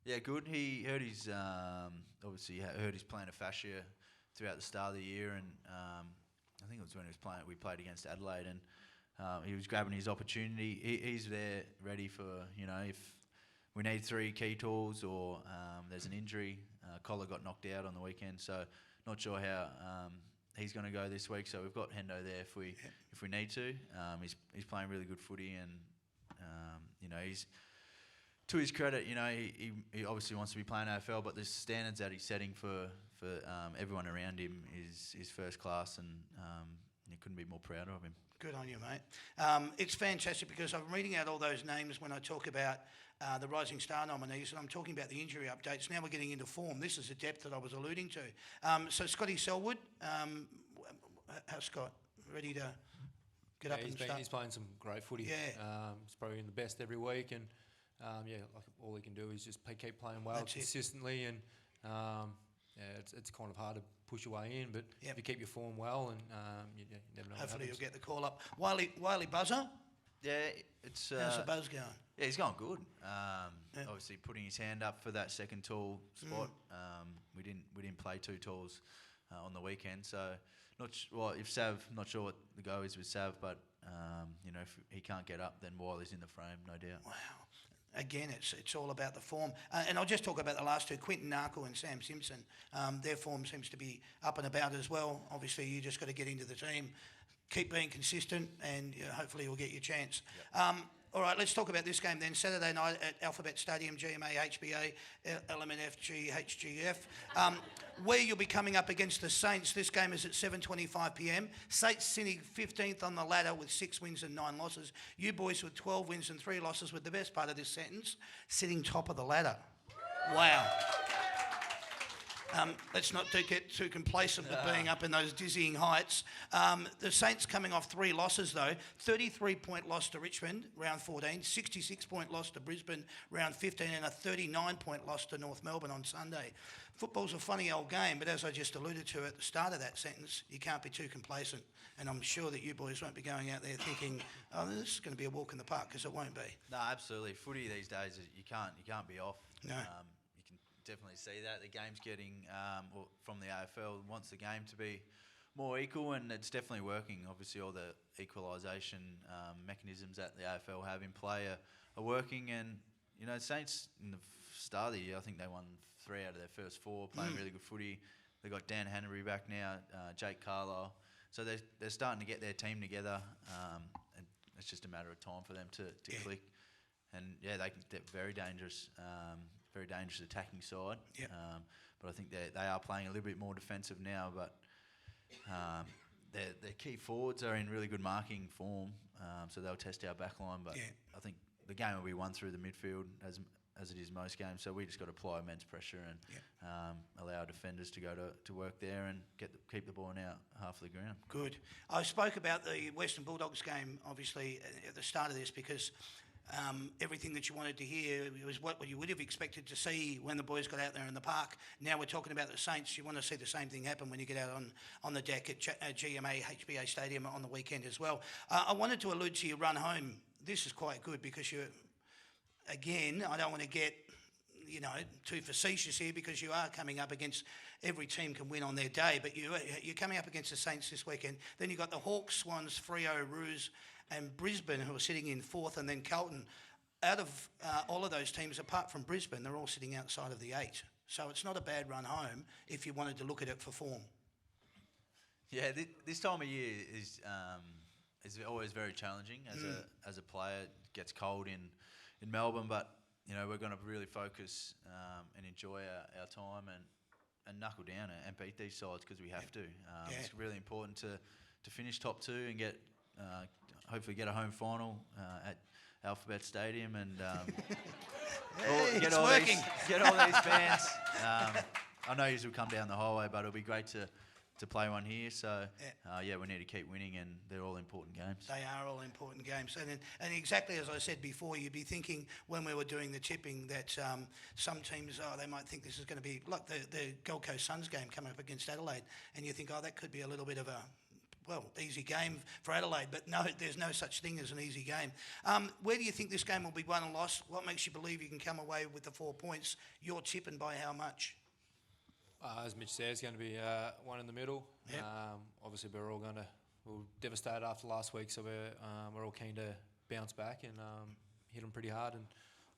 Yeah, good. He hurt his, obviously hurt his plantar fascia throughout the start of the year, and I think it was when we played against Adelaide, and he was grabbing his opportunity. He's there ready for, if we need 3 key tools or there's an injury. Collar got knocked out on the weekend, so not sure how he's going to go this week. So we've got Hendo there if we need to. He's playing really good footy, and he's, to his credit, he obviously wants to be playing AFL, but the standards that he's setting for everyone around him is first class, and you couldn't be more proud of him. Good on you, mate. It's fantastic because I'm reading out all those names when I talk about the Rising Star nominees, and I'm talking about the injury updates. Now we're getting into form. This is the depth that I was alluding to. So Scotty Selwood, how's Scott? Ready to get up and start? He's playing some great footy. Yeah. He's probably in the best every week, and like all he can do is just keep playing well consistently, and it's kind of hard to push your way in, but if you keep your form well, and you never know. Hopefully you'll get the call up. Wiley Buzzer. Yeah, it's how's the buzz going? Yeah, he's going good. Obviously putting his hand up for that second tall spot. We didn't play 2 talls on the weekend, so if Sav, not sure what the go is with Sav, but if he can't get up, then Wiley's in the frame, no doubt. Wow. Again, it's all about the form. And I'll just talk about the last 2, Quinton Narkle and Sam Simpson. Their form seems to be up and about as well. Obviously, you just got to get into the team, keep being consistent, and hopefully you'll get your chance. Yep. All right, let's talk about this game then. Saturday night at Alphabet Stadium, GMA, HBA, LMNF, HGF, where you'll be coming up against the Saints. This game is at 7:25 p.m. Saints sitting 15th on the ladder with 6 wins and 9 losses. You boys with 12 wins and 3 losses, with the best part of this sentence, sitting top of the ladder. Wow. Let's not get too complacent with being up in those dizzying heights. The Saints coming off 3 losses though. 33-point loss to Richmond, round 14. 66-point loss to Brisbane, round 15. And a 39-point loss to North Melbourne on Sunday. Football's a funny old game, but as I just alluded to at the start of that sentence, you can't be too complacent. And I'm sure that you boys won't be going out there thinking, oh, this is going to be a walk in the park, because it won't be. No, absolutely. Footy these days, you can't be off. No. Definitely see that. The game's getting, from the AFL, wants the game to be more equal, and it's definitely working. Obviously, all the equalisation mechanisms that the AFL have in play are working, and, you know, Saints, in the start of the year, I think they won 3 out of their first 4, playing really good footy. They've got Dan Hanbury back now, Jake Carlisle. So they're starting to get their team together, and it's just a matter of time for them to click. And, yeah, they're very dangerous. Very dangerous attacking side. Yep. But I think they are playing a little bit more defensive now, but their key forwards are in really good marking form, so they'll test our back line. But I think the game will be won through the midfield as it is most games, so we just got to apply immense pressure and allow our defenders to go to work there and keep the ball out half of the ground. Good. I spoke about the Western Bulldogs game, obviously, at the start of this, because everything that you wanted to hear was what you would have expected to see when the boys got out there in the park. Now we're talking about the Saints. You want to see the same thing happen when you get out on the deck at GMA HBA Stadium on the weekend as well. I wanted to allude to your run home. This is quite good because again, I don't want to get too facetious here, because you are coming up against, every team can win on their day, but you're coming up against the Saints this weekend. Then you've got the Hawks, Swans, Freo, Roos and Brisbane, who are sitting in 4th, and then Carlton. Out of all of those teams, apart from Brisbane, they're all sitting outside of the 8. So it's not a bad run home if you wanted to look at it for form. Yeah, this time of year is always very challenging as a player. It gets cold in Melbourne, but we're going to really focus and enjoy our time and knuckle down and beat these sides, because we have to. It's really important to finish top 2 and get. Hopefully get a home final at Alphabet Stadium and get all these fans. I know you will come down the highway, but it'll be great to play one here. So, we need to keep winning, and they're all important games. They are all important games. And exactly as I said before, you'd be thinking when we were doing the tipping that some teams, they might think this is going to be like the Gold Coast Suns game coming up against Adelaide, and you think, that could be a little bit of a easy game for Adelaide, but no, there's no such thing as an easy game. Where do you think this game will be won and lost? What makes you believe you can come away with the 4 points? You're tipping by how much? As Mitch said, it's going to be one in the middle. Yep. Obviously, we're devastated after last week, so we're all keen to bounce back and hit them pretty hard, and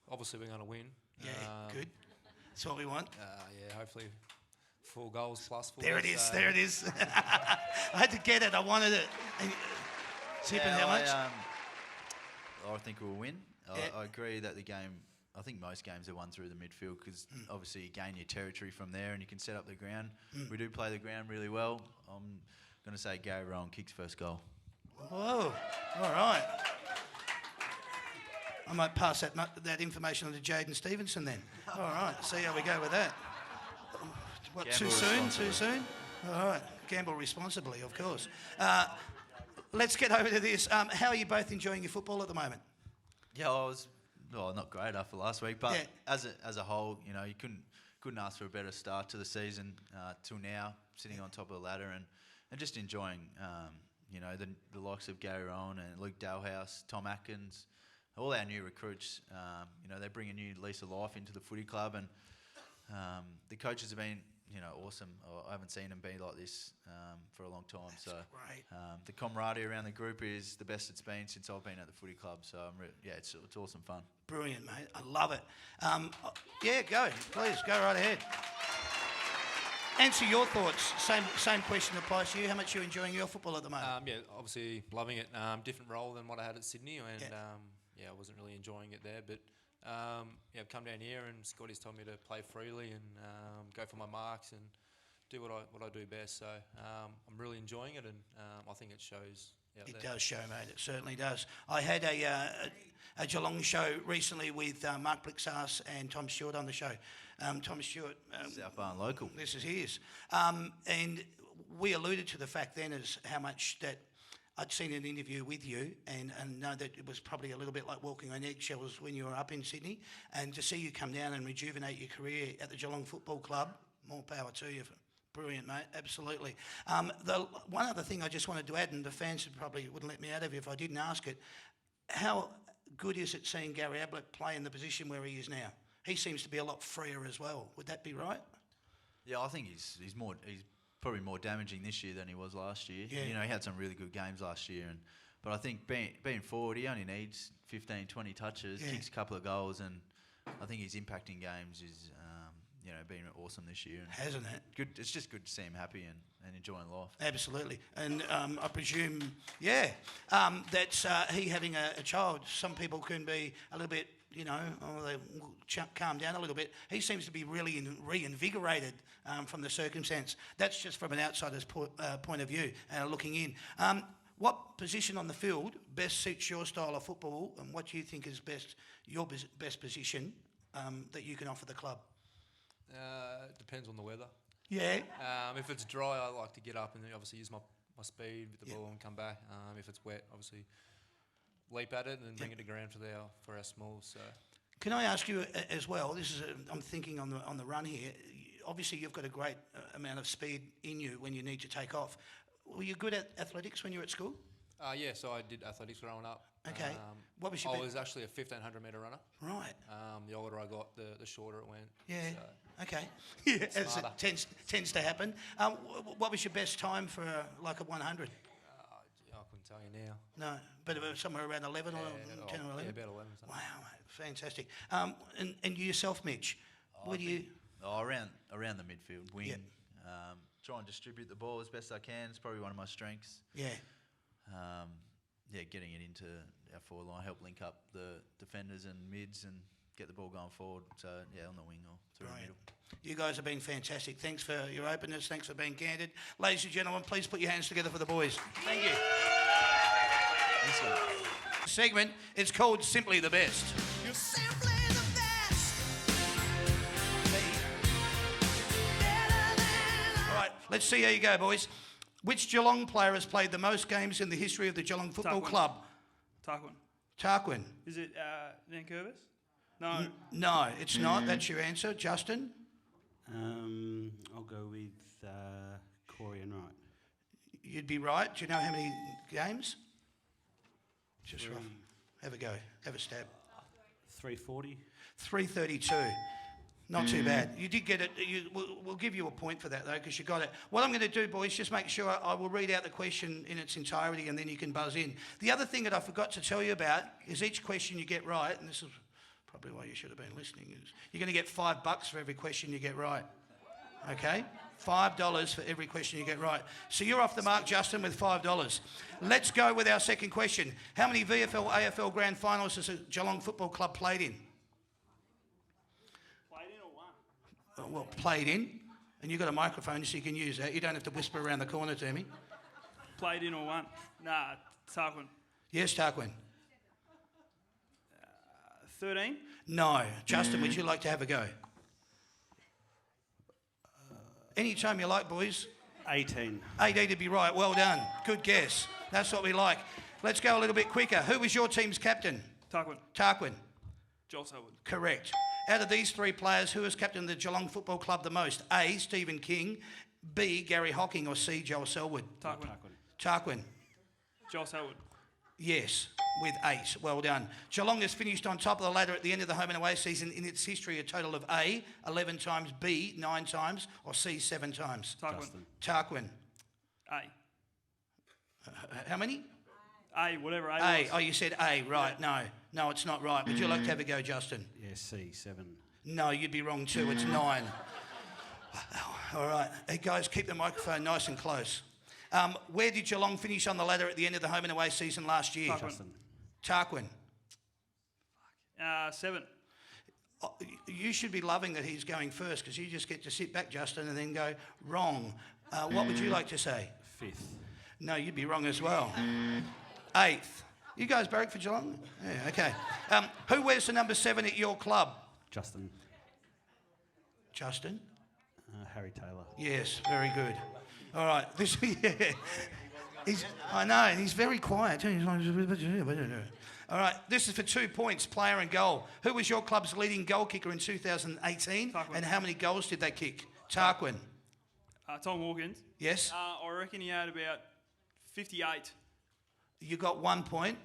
obviously we're going to win. Yeah, good. That's what we want. Hopefully 4 goals plus 4. There it is. There it is. I had to get it. I wanted it. Tipping how much? I think we'll win. I agree that the game. I think most games are won through the midfield, because obviously you gain your territory from there and you can set up the ground. We do play the ground really well. I'm going to say Gary Rowan kicks first goal. Whoa! All right. I might pass that information on to Jaden Stevenson then. All right. See how we go with that. What, too soon? Too soon? All right. Gamble responsibly, of course. Let's get over to this. How are you both enjoying your football at the moment? Yeah, I was not great after last week, but as a whole, you couldn't ask for a better start to the season till now, sitting on top of the ladder and just enjoying, the likes of Gary Rowan and Luke Dalhouse, Tom Atkins, all our new recruits. They bring a new lease of life into the footy club, and the coaches have been awesome. I haven't seen them be like this for a long time. That's great. The camaraderie around the group is the best it's been since I've been at the footy club. So it's awesome fun. Brilliant, mate. I love it. Go. Please go right ahead. Answer your thoughts. Same question applies to you. How much are you enjoying your football at the moment? Obviously loving it. Different role than what I had at Sydney, and I wasn't really enjoying it there. But I've come down here and Scotty's told me to play freely and go for my marks and do what I do best. So I'm really enjoying it, and I think it shows. It does show, mate. It certainly does. I had a Geelong show recently with Mark Blixas and Tom Stewart on the show. Tom Stewart, South Barn local. This is his, and we alluded to the fact then as how much that I'd seen an interview with you and know that it was probably a little bit like walking on eggshells when you were up in Sydney, and to see you come down and rejuvenate your career at the Geelong Football Club, more power to you. Brilliant, mate, absolutely. The one other thing I just wanted to add, and the fans probably wouldn't let me out of you if I didn't ask it, how good is it seeing Gary Ablett play in the position where he is now? He seems to be a lot freer as well. Would that be right? Yeah, I think he's probably more damaging this year than he was last year. Yeah. You know, he had some really good games last year, but I think being forward, he only needs 15, 20 touches, kicks a couple of goals, and I think his impact in games is been awesome this year. And hasn't it? Good. It's just good to see him happy and enjoying life. Absolutely. And I presume, that's he having a child. Some people can be a little bit, they calm down a little bit. He seems to be really reinvigorated from the circumstance. That's just from an outsider's point of view, looking in. What position on the field best suits your style of football, and what do you think is your best position that you can offer the club? It depends on the weather. Yeah. If it's dry, I like to get up and obviously use my speed with the ball and come back. If it's wet, obviously leap at it and then bring it to ground for our smalls. So. Can I ask you as well? This is I'm thinking on the run here. Obviously, you've got a great amount of speed in you when you need to take off. Were you good at athletics when you were at school? Yeah, so I did athletics growing up. Okay. What was your? I was actually a 1,500 metre runner. Right. The older I got, the shorter it went. Yeah. So okay. Yeah, as it tends to happen. What was your best time for like a 100? I couldn't tell you now. No, but it was somewhere around 11 or 10 or 11. Yeah, about 11. Something. Wow, mate, fantastic. And you yourself, Mitch, where do you? Around the midfield wing. Yep. Try and distribute the ball as best I can. It's probably one of my strengths. Yeah. Getting it into our forward line, help link up the defenders and mids and get the ball going forward. So, on the wing or through the middle. You guys have been fantastic. Thanks for your openness. Thanks for being candid. Ladies and gentlemen, please put your hands together for the boys. Thank you. Segment, it's called Simply the Best. You're simply the best. All right, let's see how you go, boys. Which Geelong player has played the most games in the history of the Geelong Football Club? Tarquin. Is it Nankervis? No. No, it's not. That's your answer. Justin? I'll go with Corey and Wright. You'd be right. Do you know how many games? Just rough. Have a go. Have a stab. 340. 332. Not too bad. You did get it. We'll give you a point for that, though, because you got it. What I'm going to do, boys, just make sure I will read out the question in its entirety, and then you can buzz in. The other thing that I forgot to tell you about is each question you get right, and this is probably why you should have been listening, is you're going to get $5 for every question you get right. Okay? $5 for every question you get right. So you're off the mark, Justin, with $5. Let's go with our second question. How many VFL, AFL Grand Finals has the Geelong Football Club played in? Well, played in, and you've got a microphone so you can use that. You don't have to whisper around the corner to me. Played in or won? Nah, Tarquin. Yes, Tarquin. 13? No. Justin, would you like to have a go? Anytime you like, boys. 18. 18 to be right. Well done. Good guess. That's what we like. Let's go a little bit quicker. Who was your team's captain? Tarquin. Joel Selwood. Correct. Out of these three players, who has captained the Geelong Football Club the most? A, Stephen King, B, Gary Hocking, or C, Joel Selwood? Tarquin. Joel Selwood. Yes, with 8. Well done. Geelong has finished on top of the ladder at the end of the home and away season in its history a total of A, 11 times, B, 9 times, or C, 7 times? Tarquin. A. How many? A, whatever A A. was. Oh, you said A, right. No, it's not right. Would you like to have a go, Justin? Yeah, C, 7. No, you'd be wrong too. It's 9. All right. Hey, guys, keep the microphone nice and close. Where did Geelong finish on the ladder at the end of the home and away season last year? Tarquin. Tarquin. 7. Oh, you should be loving that he's going first because you just get to sit back, Justin, and then go wrong. What would you like to say? 5th. No, you'd be wrong as well. 8th. You guys barrack for Geelong? Yeah, okay. Who wears the number 7 at your club? Justin. Justin? Harry Taylor. Yes, very good. All right. This, yeah. I know, and he's very quiet. He's like, all right, this is for 2 points, player and goal. Who was your club's leading goal kicker in 2018? Tarquin. And how many goals did they kick? Tarquin. Tom Hawkins. Yes? I reckon he had about 58. You got 1 point.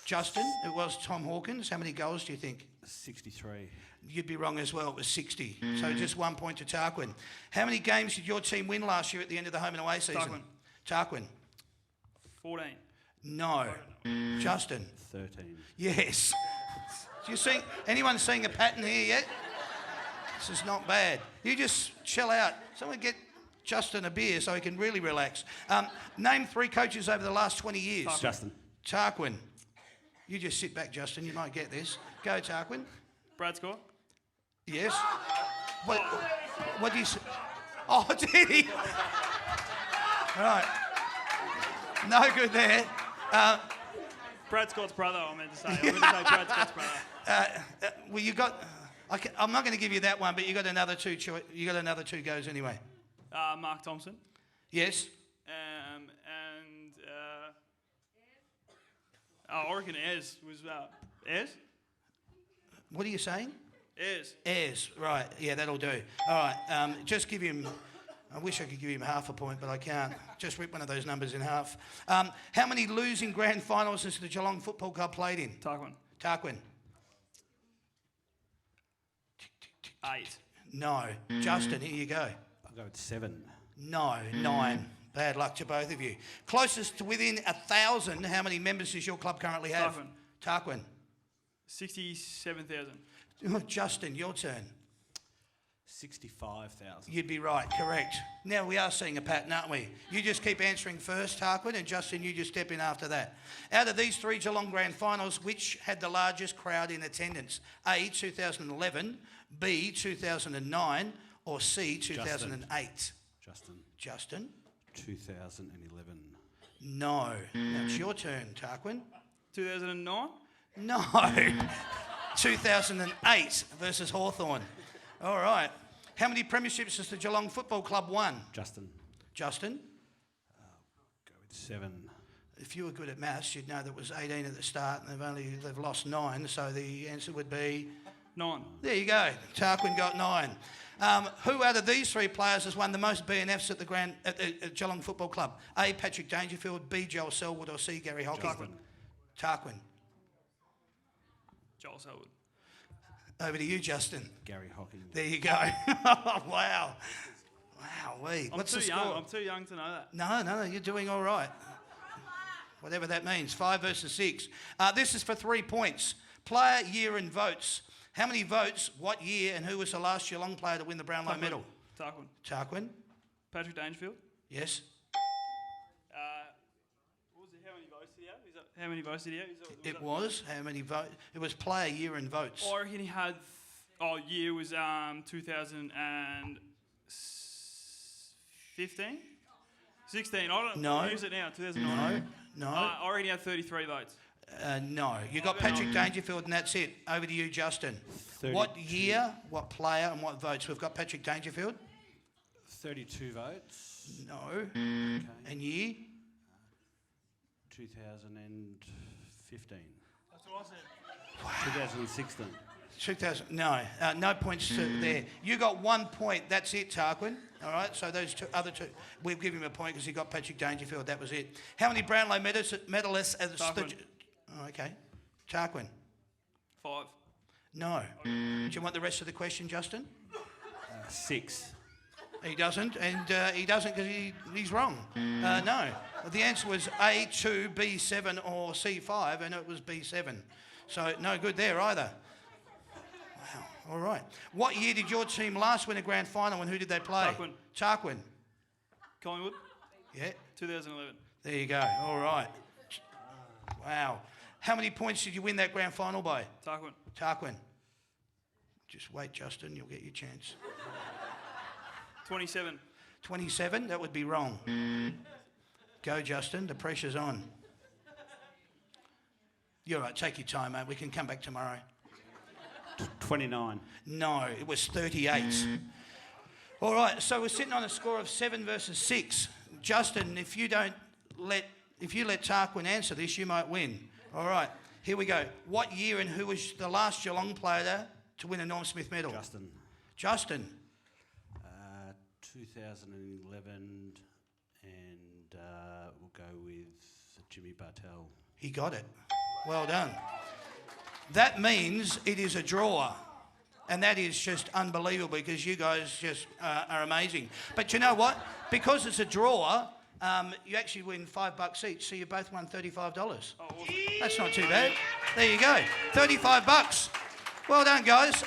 Justin, it was Tom Hawkins. How many goals do you think? 63. You'd be wrong as well. It was 60. So just 1 point to Tarquin. How many games did your team win last year at the end of the home and away season? Tarquin. 14. No. Justin. 13. Yes. Do you see anyone seeing a pattern here yet? This is not bad. You just chill out. Someone get Justin a beer so he can really relax. Name 3 coaches over the last 20 years. Justin. Tarquin. You just sit back, Justin. You might get this. Go, Tarquin. Brad Scott. Yes. What do you say? Oh, did he? Right. No good there. Brad Scott's brother, I meant to say. I meant to say Brad Scott's brother. Well, you got. I'm not going to give you that one, but you got another 2. You got another 2 goes anyway. Mark Thompson. Yes. I reckon Ayres was... Ayres? What are you saying? Ayres. Ayres, right. Yeah, that'll do. All right. Just give him... I wish I could give him half a point, but I can't. Just rip one of those numbers in half. How many losing grand finals has the Geelong Football Club played in? Tarquin. 8. No. Justin, here you go. I'll go with 7. No. 9. Bad luck to both of you. Closest to within 1,000, how many members does your club currently have? Tarquin. 67,000. Justin, your turn. 65,000. You'd be right, correct. Now we are seeing a pattern, aren't we? You just keep answering first, Tarquin, and Justin, you just step in after that. Out of these 3 Geelong Grand Finals, which had the largest crowd in attendance? A, 2011, B, 2009, or C, 2008? Justin? 2011. No. That's your turn, Tarquin. 2009? No. 2008 versus Hawthorn. All right. How many premierships has the Geelong Football Club won? Justin. Go with 7. If you were good at maths, you'd know that it was 18 at the start and they've lost 9, so the answer would be... 9. There you go. Tarquin got 9. Who out of these 3 players has won the most BNFs at Geelong Football Club? A, Patrick Dangerfield, B, Joel Selwood, or C, Gary Hocking? Tarquin. Joel Selwood. Over to you, Justin. Gary Hocking. There you go. Wow. Wow, what's the score? I'm too young to know that. No, you're doing all right. Whatever that means. 5 versus 6. This is for 3 points. Player, year and votes. How many votes, what year, and who was the last Geelong player to win the Brownlow medal? Tarquin. Patrick Dangerfield. Yes. What was it? How many votes did he have? How many votes did he have? It was how many votes? It was player, year and votes. I reckon he had... year was 2015? 16? I don't know. Use it now, 2009. No. I reckon he had 33 votes. No. You got Patrick Dangerfield and that's it. Over to you, Justin. 32. What year, what player and what votes? We've got Patrick Dangerfield. 32 votes. No. Okay. And year? 2015. That's what I said. 2016. 2000. No. No points to there. You got 1 point. That's it, Tarquin. All right. So those other 2, we'll give him a point because he got Patrick Dangerfield. That was it. How many Brownlow medalists? Okay. Tarquin. 5. No. Do you want the rest of the question, Justin? 6. He doesn't, and he doesn't because he's wrong. No. The answer was A, 2, B, 7, or C, 5, and it was B, 7. So no good there either. Wow. All right. What year did your team last win a grand final, and who did they play? Tarquin. Collingwood. Yeah. 2011. There you go. All right. Wow. How many points did you win that grand final by? Tarquin. Just wait, Justin, you'll get your chance. 27. 27? That would be wrong. Go, Justin, the pressure's on. You're right, take your time, mate. We can come back tomorrow. 29. No, it was 38. All right, so we're sitting on a score of 7 versus 6. Justin, if you let Tarquin answer this, you might win. All right, here we go. What year and who was the last Geelong player to win a Norm Smith medal? Justin. 2011, and we'll go with Jimmy Bartell. He got it. Well done. That means it is a draw. And that is just unbelievable because you guys just are amazing. But you know what? Because it's a draw, you actually win $5 each, so you both won $35. Oh, awesome. That's not too bad. There you go. $35. Well done, guys.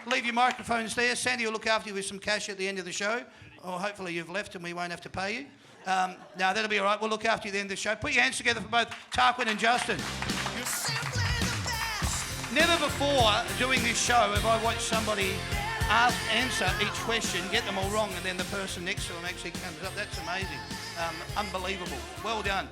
Leave your microphones there. Sandy will look after you with some cash at the end of the show. Or hopefully you've left and we won't have to pay you. No, that'll be all right. We'll look after you at the end of the show. Put your hands together for both Tarquin and Justin. Never before doing this show have I watched somebody answer each question, get them all wrong, and then the person next to them actually comes up. That's amazing. Unbelievable. Well done.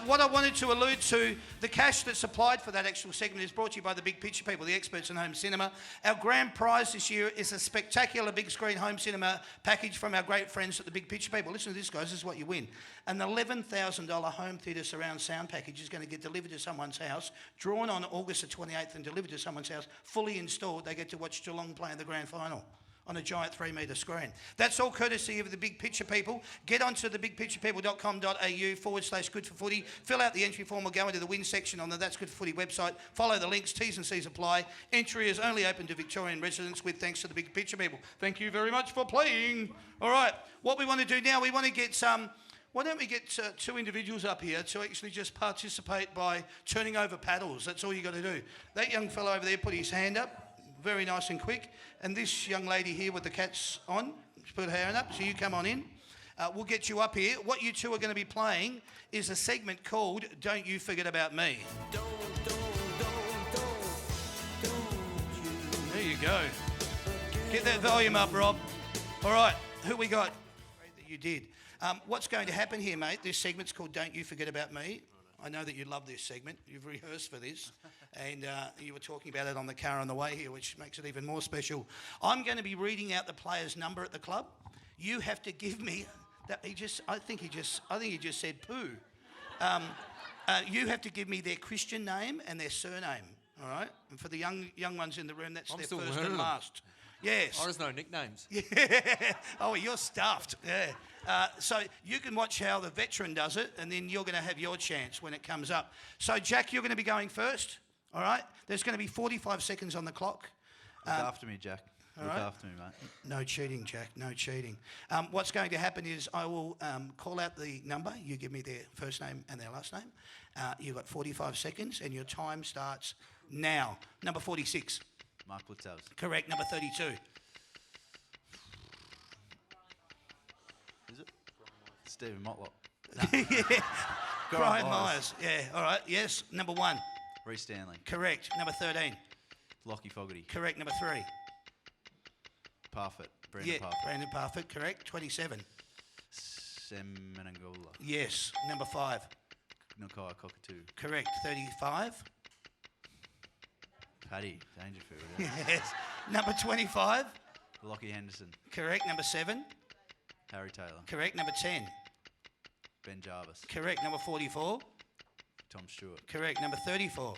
What I wanted to allude to, the cash that's supplied for that actual segment is brought to you by the Big Picture people, the experts in home cinema. Our grand prize this year is a spectacular big screen home cinema package from our great friends at the Big Picture people. Listen to this, guys. This is what you win. An $11,000 home theatre surround sound package is going to get delivered to someone's house, drawn on August the 28th and delivered to someone's house, fully installed. They get to watch Geelong play in the grand final on a giant 3-metre screen. That's all courtesy of the Big Picture people. Get onto thebigpicturepeople.com.au/good for footy. Fill out the entry form or go into the win section on the That's Good for Footy website. Follow the links, T's and C's apply. Entry is only open to Victorian residents with thanks to the Big Picture people. Thank you very much for playing. All right, what we want to do now, we want to get why don't we get two individuals up here to actually just participate by turning over paddles? That's all you got to do. That young fellow over there put his hand up. Very nice and quick. And this young lady here with the cats on, put her hand up, so you come on in. We'll get you up here. What you two are going to be playing is a segment called Don't You Forget About Me. There you go. Get that volume up, Rob. All right, who we got? Great that you did. What's going to happen here, mate? This segment's called Don't You Forget About Me. I know that you love this segment. You've rehearsed for this. And you were talking about it on the car on the way here, which makes it even more special. I'm going to be reading out the player's number at the club. You have to give me that. I think he just said poo. You have to give me their Christian name and their surname. All right. And for the young ones in the room, that's their first and last. Yes. I just know nicknames. Yeah. Oh, you're stuffed. Yeah. So you can watch how the veteran does it, and then you're going to have your chance when it comes up. So, Jack, you're going to be going first. All right? There's going to be 45 seconds on the clock. Look after me, Jack. Look after me, mate. No cheating, Jack. No cheating. What's going to happen is I will call out the number. You give me their first name and their last name. You've got 45 seconds, and your time starts now. Number 46. Mark Littavs. Correct. Number 32. Is it? Stephen Motlop. Yeah. Brian Myers. Yeah. All right. Yes. Number 1. Reece Stanley. Correct. Number 13. Lockie Fogarty. Correct. Number 3. Parfitt. Brandon Parfitt. Brandon Parfitt. Correct. 27. Sam Menangola. Yes. Number 5. Nakai Cockatoo. Correct. 35. Paddy Dangerfield. Yes. Number 25. Lockie Henderson. Correct. Number 7. Harry Taylor. Correct. Number 10. Ben Jarvis. Correct. Number 44. Tom Stewart. Correct. Number 34.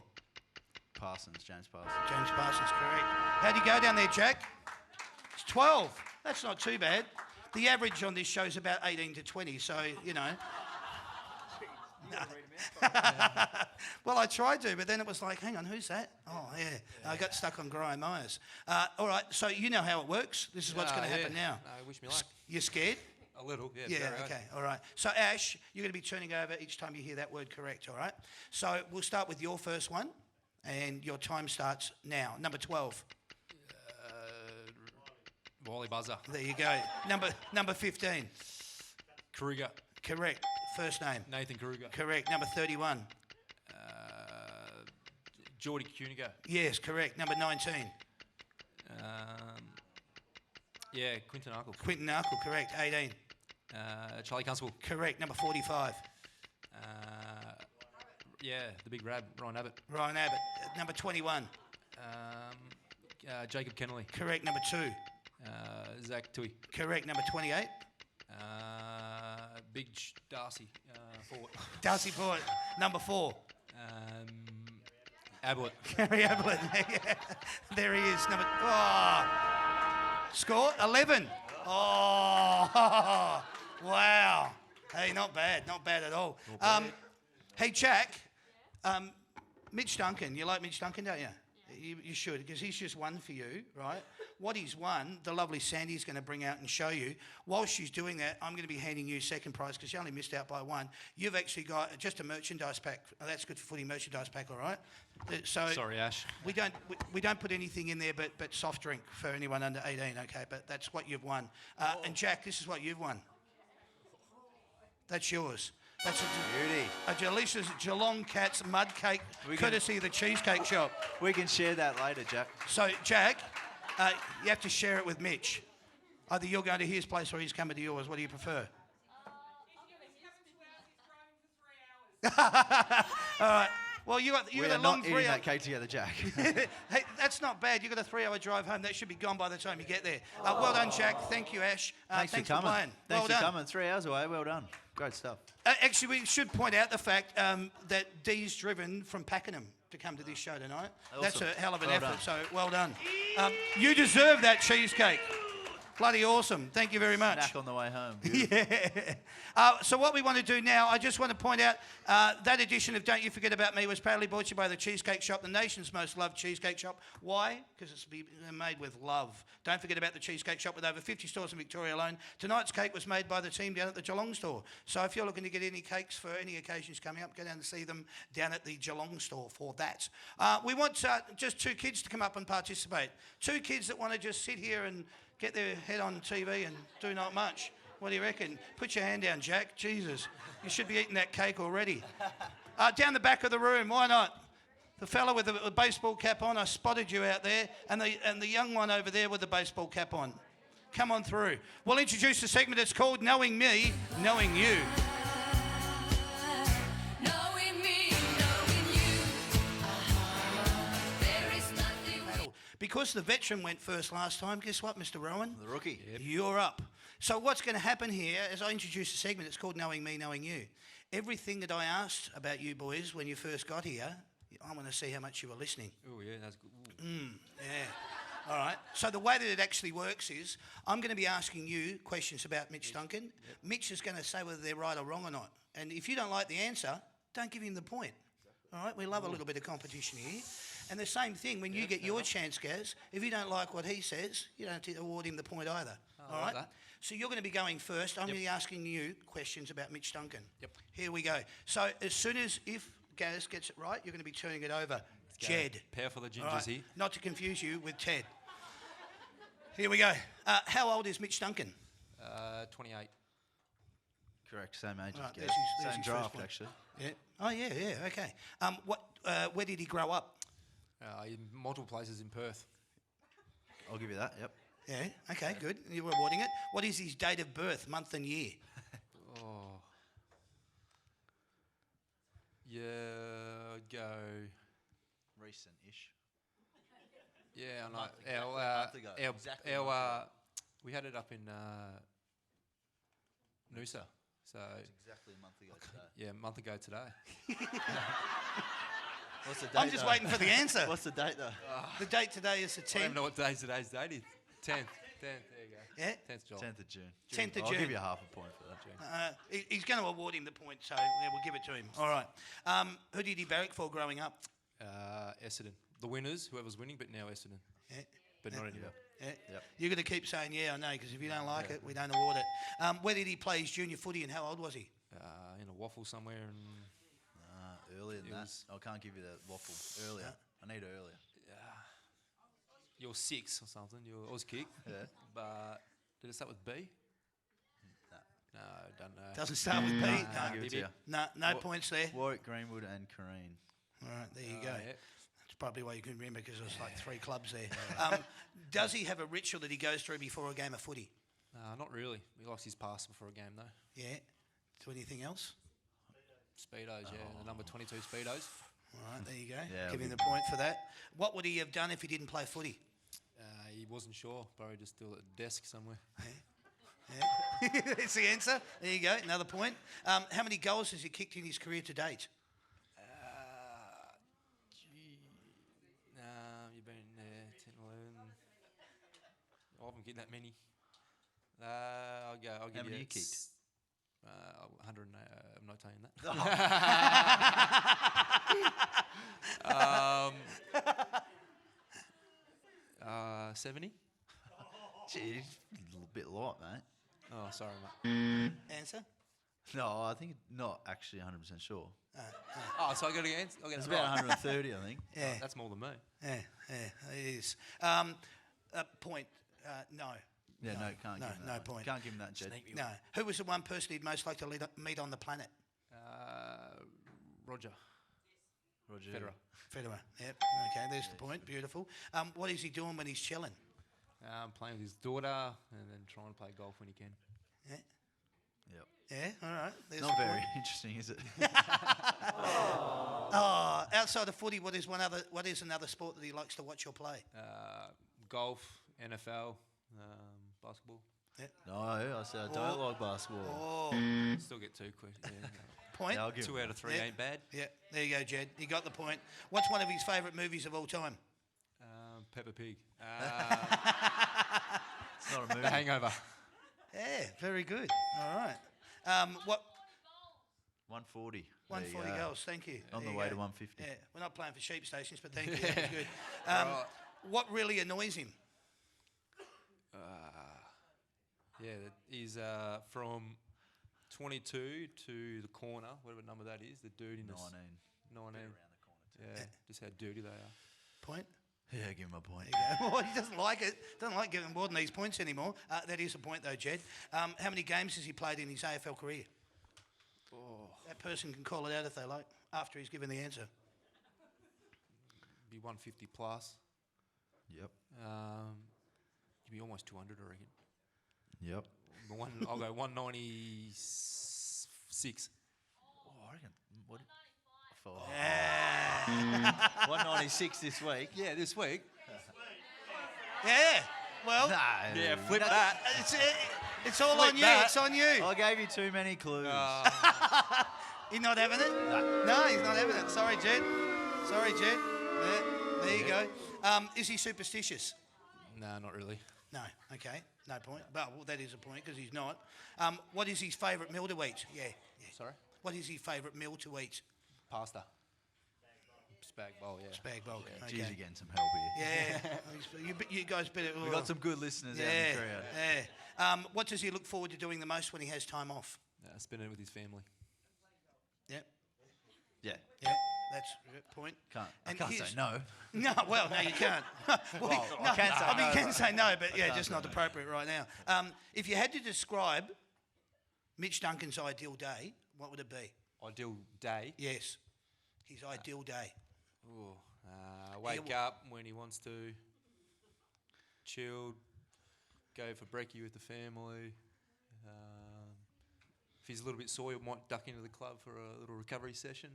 Parsons. James Parsons. James Parsons. Correct. How'd you go down there, Jack? It's 12. That's not too bad. The average on this show is about 18 to 20, so, you know. Well, I tried to, but then it was like, hang on, who's that? Oh, yeah. I got stuck on Brian Myers. All right, so you know how it works. This is what's going to happen now. No, wish me luck. You're scared? A little, yeah. Yeah, very okay, all right. So, Ash, you're going to be turning over each time you hear that word correct, all right? So we'll start with your first one, and your time starts now. Number 12. Wally Buzzer. There you go. Number 15. Kruger. Correct. First name. Nathan Kruger. Correct. Number 31. Geordie Cunigo. Yes, correct. Number 19. Yeah, Quinton Arkle. Quinton Arkle, correct. 18. Charlie Constable. Correct. Number 45. Yeah, the big rab, Ryan Abbott. Ryan Abbott. Number 21. Jacob Kennelly. Correct. Number 2. Zach Tui. Correct. Number 28. Darcy Fort. Darcy Ford. Number 4. Ablett. Gary Ablett. Yeah. There he is. Score 11. Oh, wow. Hey, not bad. Not bad at all. Hey, Jack. Mitch Duncan. You like Mitch Duncan, don't you? You should, because he's just won for you, right? What he's won, the lovely Sandy's going to bring out and show you. While she's doing that, I'm going to be handing you second prize because you only missed out by one. You've actually got just a merchandise pack. Oh, that's good for footy merchandise pack, all right? So Sorry, Ash. we don't put anything in there but soft drink for anyone under 18, okay? But that's what you've won. And Jack, this is what you've won. That's yours. That's a delicious Geelong Cats mud cake, courtesy of the Cheesecake Shop. We can share that later, Jack. So, Jack, you have to share it with Mitch. Either you're going to his place or he's coming to yours. What do you prefer? All right. Well, you got We a are long not eating that cake together, Jack. Hey, that's not bad. You got a 3-hour drive home. That should be gone by the time you get there. Well done, Jack. Thank you, Ash. Thanks for coming. playing. Thanks well for done. coming. 3 hours away. Well done. Great stuff. Actually, we should point out the fact that Dee's driven from Pakenham to come to this show tonight. Awesome. That's a hell of an Well effort, done. so well done. You deserve that cheesecake. Bloody awesome. Thank you very much. Snack on the way home. Yeah. So what we want to do now, I just want to point out that edition of Don't You Forget About Me was proudly brought to you by the Cheesecake Shop, the nation's most loved cheesecake shop. Why? Because it's made with love. Don't forget about the Cheesecake Shop with over 50 stores in Victoria alone. Tonight's cake was made by the team down at the Geelong store. So if you're looking to get any cakes for any occasions coming up, go down and see them down at the Geelong store for that. We want just 2 kids to come up and participate. 2 kids that want to just sit here and get their head on TV and do not much. What do you reckon? Put your hand down, Jack. Jesus, you should be eating that cake already. Down the back of the room, why not? The fella with the baseball cap on, I spotted you out there, and the young one over there with the baseball cap on. Come on through. We'll introduce a segment that's called Knowing Me, Knowing You. Knowing me, knowing you. There is nothing. Because the veteran went first last time, guess what, Mr. Rowan? The rookie. You're up. So what's going to happen here, as I introduce a segment, it's called Knowing Me, Knowing You. Everything that I asked about you boys when you first got here, I want to see how much you were listening. Oh, yeah, that's good. Ooh. Yeah. All right. So the way that it actually works is I'm going to be asking you questions about Mitch Duncan. Yep. Mitch is going to say whether they're right or wrong or not. And if you don't like the answer, don't give him the point. All right? We love a little bit of competition here. And the same thing, when you get your chance, Gaz, if you don't like what he says, you don't have to award him the point either. All right? That. So you're going to be going first. I'm going to be asking you questions about Mitch Duncan. Yep. Here we go. So as soon as, if Gaz gets it right, you're going to be turning it over. Jed. Pair for the gingers All right. here. Not to confuse you with Ted. Here we go. How old is Mitch Duncan? 28. Correct. Same age. Right, as there's Gaz. his Same first draft, one. actually. Yeah. Oh, yeah, okay. Where did he grow up? In multiple places in Perth. I'll give you that. Yep. Yeah, okay, good. You're awarding it. What is his date of birth, month and year? Oh. Yeah, I'd go. Recent-ish. Yeah, I know. Exactly a month ago. Exactly a month ago. We had it up in Noosa. So It's exactly a month ago today. yeah, a month ago today. What's the date? I'm just though? waiting for the answer. What's the date though? The date today is the I don't even 10th. know what day today's date is. 10th. There you go. Yeah? 10th July. 10th of June. 10th of I'll June. give you half a point for that. He's going to award him the point, so yeah, we'll give it to him. All right. Who did he barrack for growing up? Essendon. The winners, whoever's winning, but now Essendon. Yeah. But not anymore. Yeah. Yep. You're going to keep saying, yeah, I know, because if you don't like it, we don't award it. Where did he play his junior footy and how old was he? In a waffle somewhere. And Earlier than It that. was- I can't give you the waffle. Earlier. I need earlier. you're 6 or something. You're Oz kick. Yeah. But did it start with B? No. No, don't know. Doesn't start with P? Can't No. give it to you. No What- points there. Warwick, Greenwood, and Kareen. All right, there you go. Yeah. That's probably why you couldn't remember, because there's like 3 clubs there. Does he have a ritual that he goes through before a game of footy? Not really. He likes his pass before a game, though. Yeah. Do anything else? Speedos, yeah. The number 22 Speedos. All right, there you go. Yeah, Give him I'll the point for that. What would he have done if he didn't play footy? He wasn't sure. Probably just still at the desk somewhere. Yeah. That's the answer. There you go. Another point. How many goals has he kicked in his career to date? You've been there 10, 11. I haven't kicked that many. I'll give How many you you kicked? 100. I'm not telling that. 70. Gee, a little bit light, mate. Oh, sorry, mate. Answer? No, I think not actually 100% sure. Oh, so I got to get answer. It's about 130, I think. Yeah. That's more than me. Yeah, it is. Point. No. Yeah, no, can't no, give him that no one. point. Can't give him that, Jed. No. Who was the one person he'd most like to meet on the planet? Roger. Roger. Federer. Yep. Okay, there's the point. Beautiful. What is he doing when he's chilling? Playing with his daughter and then trying to play golf when he can. Yeah. Yep. Yeah. All right. There's Not the very point. interesting, is it? Outside of footy, what is another sport that he likes to watch or play? Golf, NFL, basketball. No, I said I don't like basketball. Oh, Still get 2 quick. Yeah. point. Yeah, I'll give 2 him out of 3 Yeah. ain't bad. Yeah, there you go, Jed. You got the point. What's one of his favourite movies of all time? Peppa Pig. It's not a movie. The Hangover. Yeah, very good. All right. What? 140. 140 goals. Thank you. On There the you way go. to 150. Yeah, we're not playing for sheep stations, but thank you. That was good. What really annoys him? He's from 22 to the corner, whatever number that is, the dirtiness. 19. Yeah, just how dirty they are. Point. Yeah, give him a point. There you go. Well, he doesn't like it. Doesn't like giving more than these points anymore. That is a point, though, Jed. How many games has he played in his AFL career? That person can call it out if they like, after he's given the answer. Be 150 plus. Yep. You'd be almost 200, I reckon. Yep. I'll go 196. Oh, I reckon. What? 196 this week. Yeah, this week. Yeah. Well, Yeah, flip that. it's all Flip on you. that. It's on you. I gave you too many clues. He's not having it? No, he's not having it. Sorry, Jed. There you go. Is he superstitious? Nah, not really. No. Okay. No point. Well, that is a point because he's not. What is his favourite meal to eat? Yeah. Sorry? What is his favourite meal to eat? Pasta. Spag bowl, yeah. Spag bowl. Geez, Okay. you're getting some help here. Yeah. you guys better. We've got some good listeners out in the crowd. Yeah. What does he look forward to doing the most when he has time off? Spending it with his family. Yep. Yeah. Yeah. That's a point. I And can't here's- say no. No, well, no, you can't. I can say I mean, no, you can but say no, but yeah, can't just say not no. appropriate right now. If you had to describe Mitch Duncan's ideal day, what would it be? Ideal day. Yes, his ideal day. Ooh, wake up when he wants to. Chilled. Go for brekkie with the family. If he's a little bit sore, he might duck into the club for a little recovery session.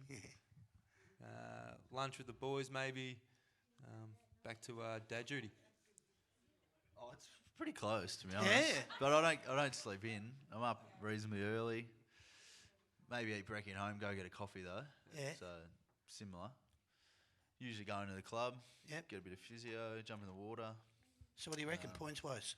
Lunch with the boys, maybe. Back to dad duty. Oh, it's pretty close to be honest. Yeah. But I don't sleep in. I'm up reasonably early. Maybe eat brekkie at home. Go get a coffee though. Yeah. So similar. Usually going to the club. Yep. Get a bit of physio. Jump in the water. So what do you reckon points was?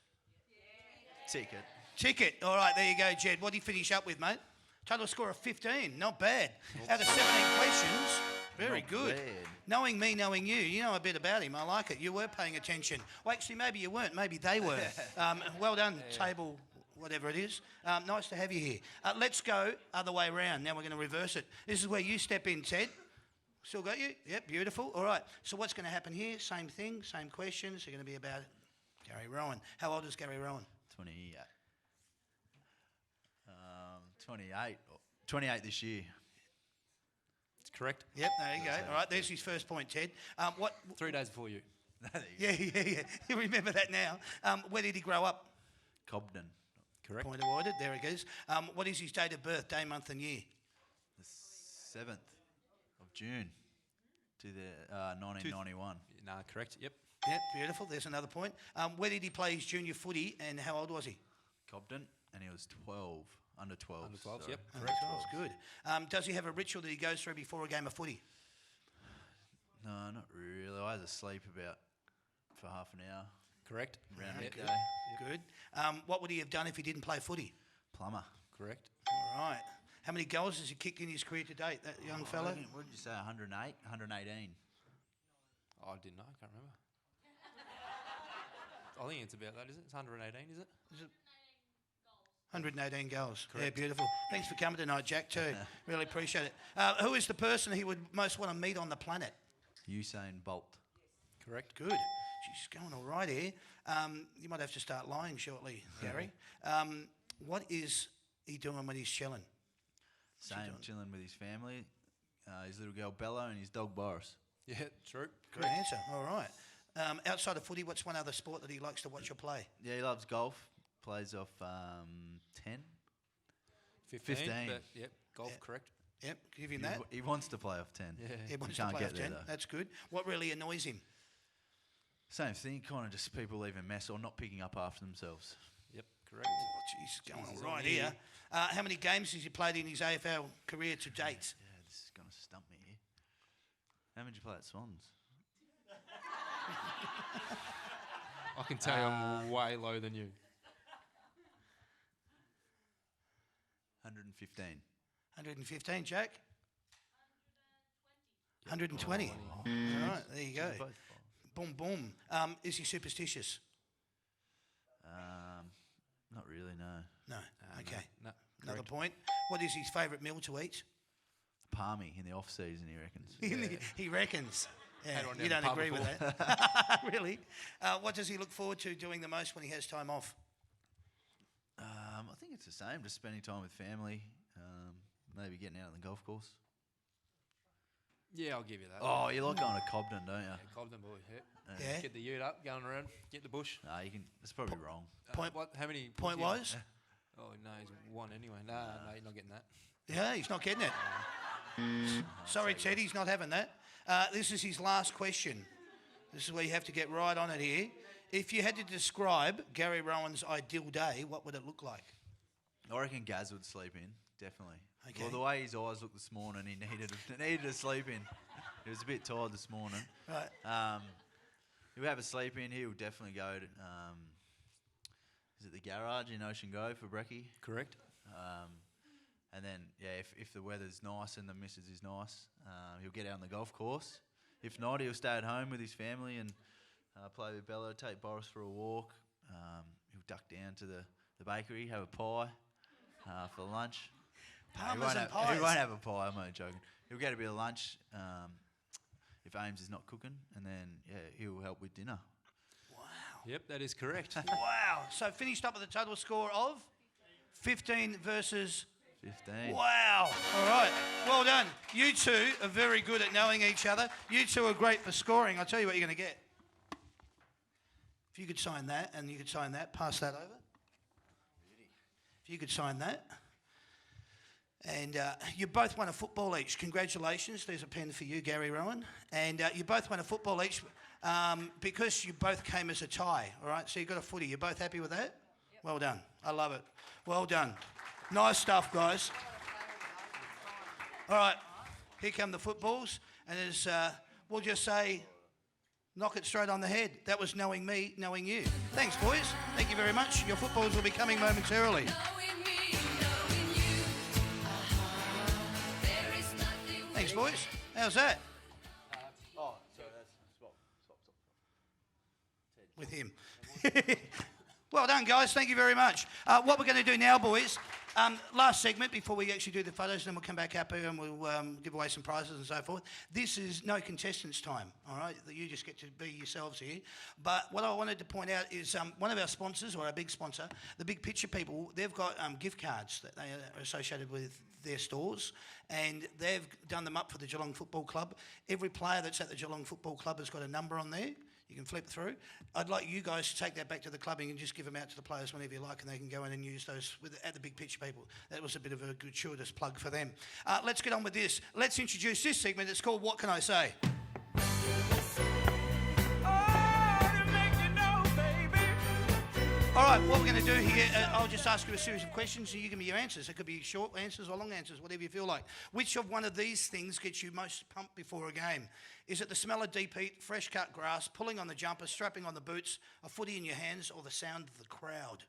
Ticket. Ticket. All right, there you go, Jed. What did he finish up with, mate? Total score of 15. Not bad. Out of 17 questions. Very Not good. bad. Knowing me, knowing you, you know a bit about him. I like it. You were paying attention. Well, actually, maybe you weren't. Maybe they were. Well done, table, whatever it is. Nice to have you here. Let's go other way around. Now we're going to reverse it. This is where you step in, Ted. Still got you? Yep, beautiful. All right. So what's going to happen here? Same thing, same questions. They're going to be about Gary Rowan. How old is Gary Rowan? 28. 28. 28 this year. It's Correct. Yep, there you go. All right, there's his first point, Ted. What? 3 days before you. Yeah. You remember that now. Where did he grow up? Cobden. Correct. Point awarded. There it goes. What is his date of birth, day, month and year? The 7th of June to the 1991. Nah, correct. Yep. Yep, beautiful. There's another point. Where did he play his junior footy and how old was he? Cobden, and he was 12, under 12. Under 12s, sorry. yep. Correct. Good. Does he have a ritual that he goes through before a game of footy? No, not really. I was asleep for half an hour. Correct. Around Yep. midday. Good. What would he have done if he didn't play footy? Plumber. Correct. All right. How many goals has he kicked in his career to date, that young fellow? What did you say, 108? 118? Oh, I didn't know. I can't remember. I think it's about that, is it? It's 118, is it? 118 goals. Correct. Yeah, beautiful. Thanks for coming tonight, Jack, too. Really appreciate it. Who is the person he would most want to meet on the planet? Usain Bolt. Correct. Good. She's going all right here. You might have to start lying shortly, Gary. What is he doing when he's chilling? Same, chilling with his family, his little girl Bella and his dog Boris. Yeah, true. Good answer. All right. Outside of footy, what's one other sport that he likes to watch or play? Yeah, he loves golf. Plays off 10. 15. But, yep, golf, correct. Yep, give him that. He wants to play off 10. Yeah. He wants can't to play get off there 10. though. That's good. What really annoys him? Same thing, kind of just people leaving mess or not picking up after themselves. Yep, correct. Oh, jeez, going Jesus, all right I'm here. here. How many games has he played in his AFL career to date? Yeah, this is going to stump me here. How many did you play at Swans? I can tell you I'm way lower than you. 115. 115, Jack? 120. All right, there you go. Both. Boom, boom. Is he superstitious? Not really, no. No. Okay. No, Another correct. point. What is his favourite meal to eat? Palmy in the off season, he reckons. He reckons. Yeah, Had one you down don't the agree pub with that. Really? What does he look forward to doing the most when he has time off? I think it's the same, just spending time with family, maybe getting out on the golf course. Yeah, I'll give you that. Oh, you like going to Cobden, don't you? Yeah, Cobden boy. Yeah. Yeah. Get the ute up, going around, get the bush. No, you can. That's probably wrong. Point- What? How many? Point yeah. wise? Oh no, he's one anyway. No, you're not getting that. Yeah, he's not getting it. Sorry, Ted, he's not having that. This is his last question. This is where you have to get right on it here. If you had to describe Gary Rowan's ideal day, what would it look like? I reckon Gaz would sleep in, definitely. Okay. Well, the way his eyes looked this morning, he needed to sleep in. He was a bit tired this morning. Right. He'll have a sleep in. He'll definitely go to, is it the garage in Ocean Grove for brekkie? Correct. And then, yeah, if the weather's nice and the missus is nice, he'll get out on the golf course. If not, he'll stay at home with his family and play with Bella, take Boris for a walk. He'll duck down to the bakery, have a pie for lunch. Palmers and pies. He won't have a pie, I'm only joking. He'll get a bit of lunch if Ames is not cooking, and then, yeah, he'll help with dinner. Yep, that is correct. Wow. So finished up with a total score of 15 versus... 15. Wow. All right. Well done. You two are very good at knowing each other. You two are great for scoring. I'll tell you what you're going to get. If you could sign that and you could sign that, pass that over. If you could sign that. And you both won a football each. Congratulations. There's a pen for you, Gary Rowan. And you both won a football each because you both came as a tie. All right. So you got a footy. You're both happy with that? Yep. Well done. I love it. Well done. Nice stuff, guys. All right, here come the footballs, and as we'll just say, knock it straight on the head. That was knowing me, knowing you. Thanks, boys. Thank you very much. Your footballs will be coming momentarily. Thanks, boys. How's that? Oh, sorry, that's swap. With him. Well done, guys. Thank you very much. What we're going to do now, boys, Last segment before we actually do the photos, and then we'll come back up here and we'll give away some prizes and so forth. This is no contestants time, all right? You just get to be yourselves here. But what I wanted to point out is one of our sponsors, or our big sponsor, the Big Picture people, they've got gift cards that they are associated with their stores, and they've done them up for the Geelong Football Club. Every player that's at the Geelong Football Club has got a number on there. You can flip through. I'd like you guys to take that back to the clubbing and just give them out to the players whenever you like, and they can go in and use those at the Big Picture people. That was a bit of a gratuitous plug for them. Let's get on with this. Let's introduce this segment. It's called What Can I Say? All right, what we're going to do here, I'll just ask you a series of questions and you give me your answers. It could be short answers or long answers, whatever you feel like. Which of one of these things gets you most pumped before a game? Is it the smell of deep heat, fresh cut grass, pulling on the jumper, strapping on the boots, a footy in your hands, or the sound of the crowd?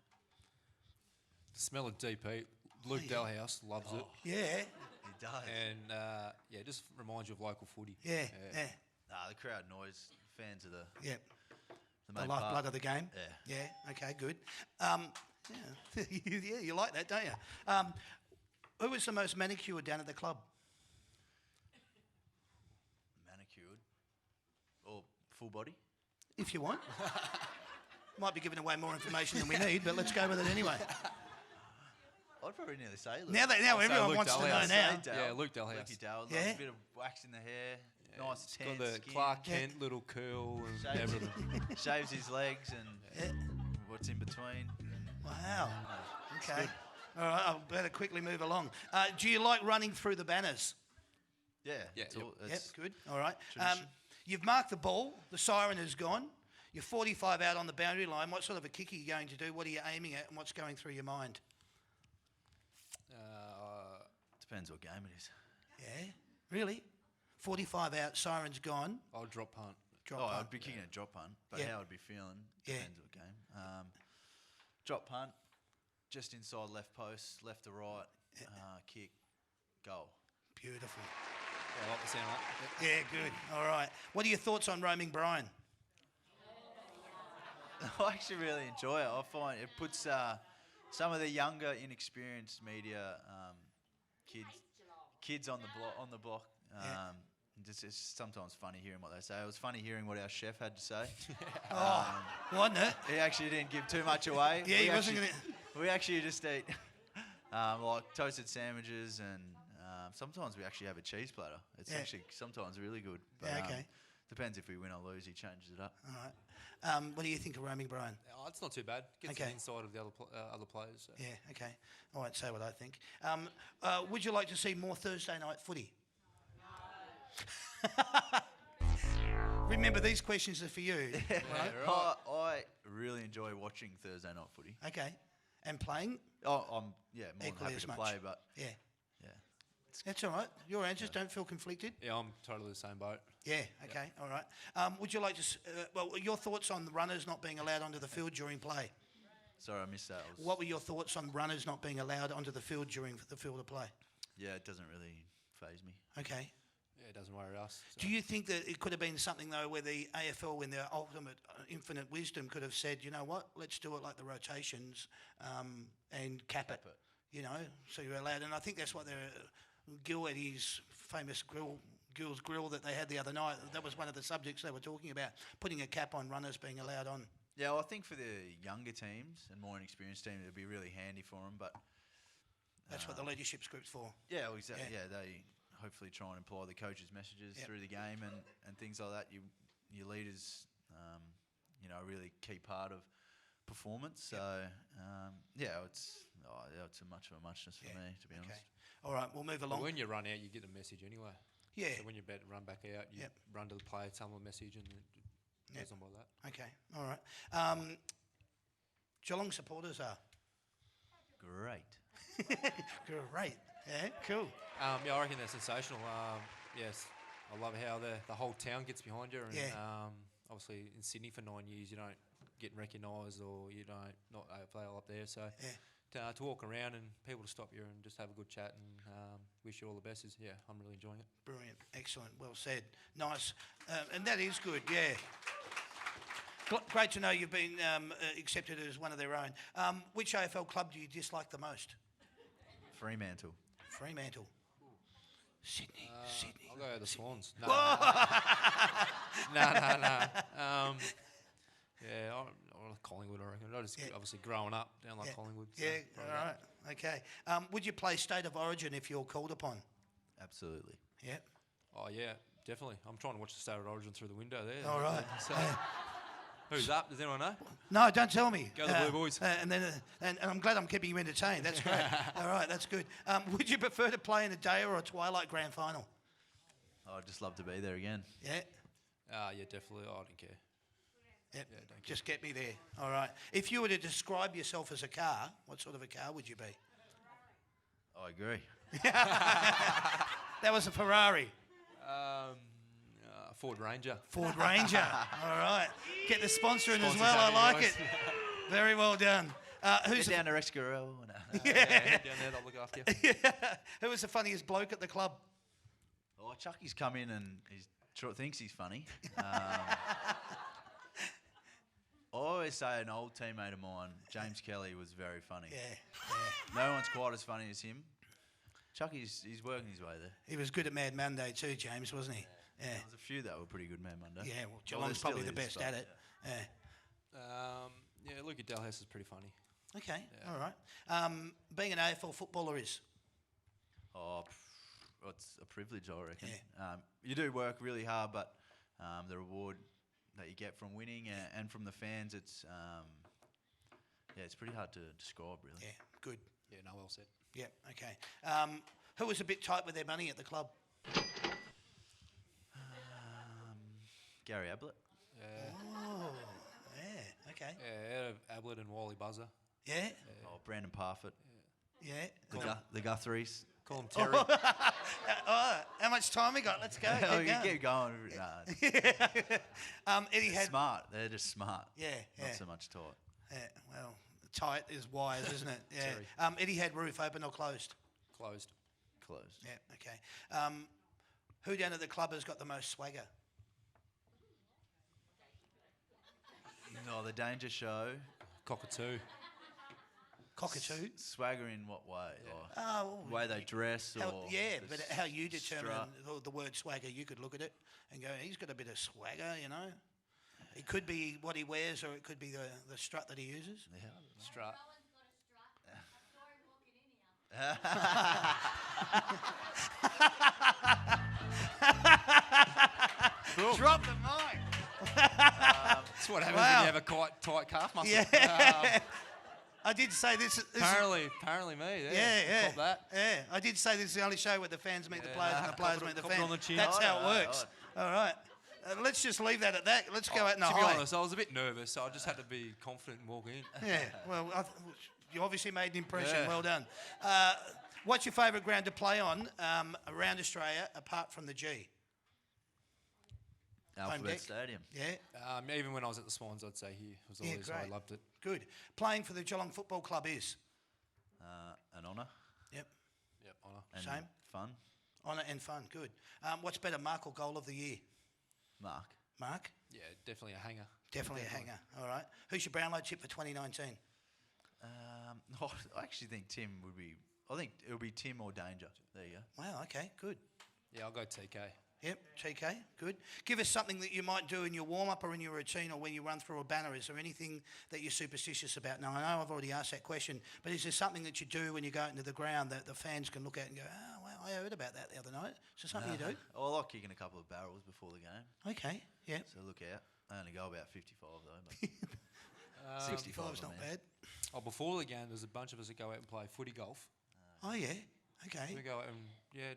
The smell of deep heat. Luke Dalhouse loves it. Yeah, He does. And, it just reminds you of local footy. yeah. Nah, the crowd noise. Fans of the Yeah. the The main lifeblood part. of the game? Yeah. Yeah, okay, good. Yeah, you like that, don't you? Who was the most manicured down at the club? Manicured. Or full body. If you want. Might be giving away more information than we need, but let's go with it anyway. I'd probably nearly say Luke. Now everyone Luke wants to know Dalhouse. now. Yeah, Luke Dalhouse. Lukey Dale. Yeah. A bit of wax in the hair. Nice He's tan got the skin. Clark Kent little curl and Shaves, everything. shaves his legs and Yeah. what's in between. Wow. Okay. All right, I better quickly move along. Do you like running through the banners? Yeah. Yeah, it's all- Yep, it's good. All right. tradition. You've marked the ball. The siren is gone. You're 45 out on the boundary line. What sort of a kick are you going to do? What are you aiming at, and what's going through your mind? Depends what game it is. Yeah, really? 45 out, siren's gone. I'll drop punt. Drop Oh, punt. I'd be kicking a drop punt, but Yeah. how I'd be feeling Yeah. depends what game. Drop punt, just inside left post, left to right, kick, goal. Beautiful. Yeah, I like the sound of that. Yeah, good. All right. What are your thoughts on roaming Brian? I actually really enjoy it. I find it puts some of the younger, inexperienced media kids on the block. It's sometimes funny hearing what they say. It was funny hearing what our chef had to say. Wasn't it? He actually didn't give too much away. Yeah, he wasn't going We actually just eat like toasted sandwiches, and sometimes we actually have a cheese platter. It's Yeah. actually sometimes really good. But, Yeah, okay. Depends if we win or lose. He changes it up. All right. What do you think of roaming Brian? Oh, it's not too bad. Gets Okay. the inside of the other players. So. Yeah, okay. I won't say what I think. Would you like to see more Thursday night footy? Remember, these questions are for you. Right? I really enjoy watching Thursday night footy. Okay. And playing? Oh, I'm more than Equally happy as to much. play, but Yeah. yeah. That's all right. Your answers don't feel conflicted? Yeah, I'm totally the same boat. Yeah, okay, all right. Would you like to, your thoughts on the runners not being allowed onto the field during play? Sorry, I missed that. What were your thoughts on runners not being allowed onto the field during the field of play? Yeah, it doesn't really faze me. Okay. Yeah, it doesn't worry us. So. Do you think that it could have been something, though, where the AFL, in their ultimate infinite wisdom, could have said, you know what, let's do it like the rotations and cap it, you know, so you're allowed. And I think that's what Gil at his famous Gil's Grill that they had the other night, that was one of the subjects they were talking about, putting a cap on runners being allowed on. Yeah, well, I think for the younger teams and more inexperienced teams, it'd be really handy for them. But That's what the leadership group's for. yeah, well, exactly. Yeah. Yeah. They hopefully try and imply the coaches' messages Yep. through the game and things like that. Your leaders, a really key part of performance. So it's too much of a muchness for me, to be honest. All right, we'll move But along. when you run out, you get a message anyway. Yeah. So when you're about to run back out, you Yep. run to the player, tell them a message, and it goes on by that. Okay, all right. Geelong supporters are Great. great. Yeah, cool. Yeah, I reckon they're sensational. Yes, I love how the whole town gets behind you. And Yeah. obviously in Sydney for 9 years, you don't get recognised or you don't not AFL up there. So to walk around and people to stop you and just have a good chat and wish you all the best is I'm really enjoying it. Brilliant, excellent, well said, nice, and that is good. Yeah. Great to know you've been accepted as one of their own. Which AFL club do you dislike the most? Fremantle. Fremantle. Sydney. Sydney. I'll go the Swans. No. No. Yeah, I like Collingwood, I reckon. I just obviously growing up down like Collingwood. So Yeah, probably all that. right. Okay. Would you play State of Origin if you're called upon? Absolutely. Yeah. Oh, yeah, definitely. I'm trying to watch the State of Origin through the window there. All right. So, who's up? Does anyone know? No, don't tell me. Go the Blue Boys. And I'm glad I'm keeping you entertained. That's great. All right, that's good. Would you prefer to play in a day or a twilight grand final? I'd just love to be there again. Yeah. Yeah, definitely. I don't care. Yep. Yeah, don't Just get me there. All right. If you were to describe yourself as a car, what sort of a car would you be? I agree. That was a Ferrari. Ford Ranger. Ford Ranger. All right. Get the sponsor in as Sponsors well. I happy, like boys. it. Very well done. Who's Get down to Rexgarel. Head down there, they'll look after you. Who was the funniest bloke at the club? Oh, Chucky's come in and he thinks he's funny. I always say an old teammate of mine, James Kelly, was very funny. Yeah. No one's quite as funny as him. Chucky's he's working his way there. He was good at Mad Monday too, James, wasn't he? Yeah. There's a few that were pretty good, Man Monday. Yeah, well, there Geelong's still probably the is, best but, at it. Yeah. Yeah, Lukey Dalhouse is pretty funny. Okay, Yeah. all right. Being an AFL footballer is? Oh, it's a privilege, I reckon. You do work really hard, but the reward that you get from winning and from the fans, it's it's pretty hard to describe, really. Yeah, good. Yeah, no, well said. Yeah, okay. Who was a bit tight with their money at the club? Gary Ablett. Oh, yeah, okay. Yeah, Ablett and Wally Buzzer. Yeah, Oh, Brandon Parfitt. yeah. The Guthries. Call him Terry. Oh, how much time we got? Let's go. Oh, you Keep going. keep going. Eddie had... Smart. They're just smart. Yeah, yeah. Not so much tight. Yeah, well, tight is wise, isn't it? Yeah. Terry. Eddie had roof open or closed? Closed. Closed. Yeah, okay. Who down at the club has got the most swagger? No, the Danger Show. Cockatoo. Cockatoo? Swagger in what way? Like, Oh, the way they dress how, or... yeah, the but how you determine strut. the word swagger, you could look at it and go, he's got a bit of swagger, you know. It could be what he wears or it could be the strut that he uses. Yeah. Strut. Drop the mic. That's what happens Wow. when you have a quite tight calf muscle. Yeah. I did say this Apparently me. yeah. Cop that. Yeah, I did say this is the only show where the fans meet the Yeah, players and the players cop it- meet the cop it fans. on the chin. That's how it All right, works. All right. Let's just leave that at that. Let's go out in a To be high. honest, I was a bit nervous, so I just had to be confident and walk in. Yeah, well, you obviously made an impression. Yeah. Well done. What's your favourite ground to play on around Australia apart from the G? Alphabet deck. Stadium. Yeah, Even when I was at the Swans, I'd say here was Yeah, always great. I loved it. good. Playing for the Geelong Football Club is? An honour. Yep, Yep, honour. And Same. fun. honour and fun. Good. What's better, mark or goal of the year? Mark. Mark? Yeah, definitely a hanger. Definitely a hanger. All right. Who's your Brownlow tip for 2019? I actually think Tim would be... I think it'll be Tim or Danger. There you go. Wow, okay, good. Yeah, I'll go TK. Yep, TK, good. Give us something that you might do in your warm-up or in your routine or when you run through a banner. Is there anything that you're superstitious about? Now, I know I've already asked that question, but is there something that you do when you go out into the ground that the fans can look at and go, oh, wow, I heard about that the other night? Is there something you do? I like kicking a couple of barrels before the game, Okay, yeah. so look out. I only go about 55 though, but 65 Five's I not mean. bad. Oh, before the game, there's a bunch of us that go out and play footy golf. Oh, yeah, okay. We go out and,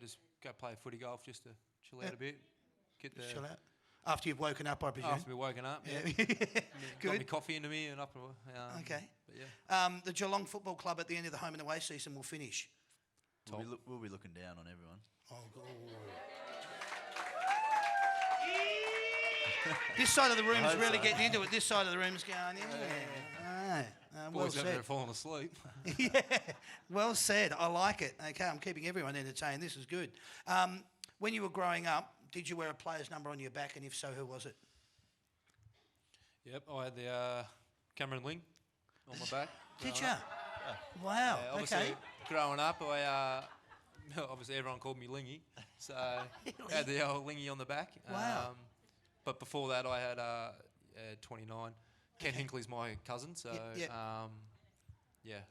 just go play footy golf just to chill out a bit. Get the... Chill out. After you've woken up, I presume. After we've woken up, yeah. Yeah. Got me Good. coffee into me and up. Okay. But yeah. The Geelong Football Club at the end of the home and away season will finish. We'll be looking down on everyone. Oh, God. This side of the room is hope really so. getting into it. This side of the room is going, yeah. Right. Well Boys out there said. falling asleep. Yeah, well said. I like it. Okay, I'm keeping everyone entertained. This is good. When you were growing up, did you wear a player's number on your back, and if so, who was it? Yep, I had the Cameron Ling on my back. Did growing you? up. Wow. Yeah, obviously, Okay. growing up, I obviously everyone called me Lingy, so I had the old Lingy on the back. Wow. But before that, I had 29. Ken Hinckley's my cousin, so Yep.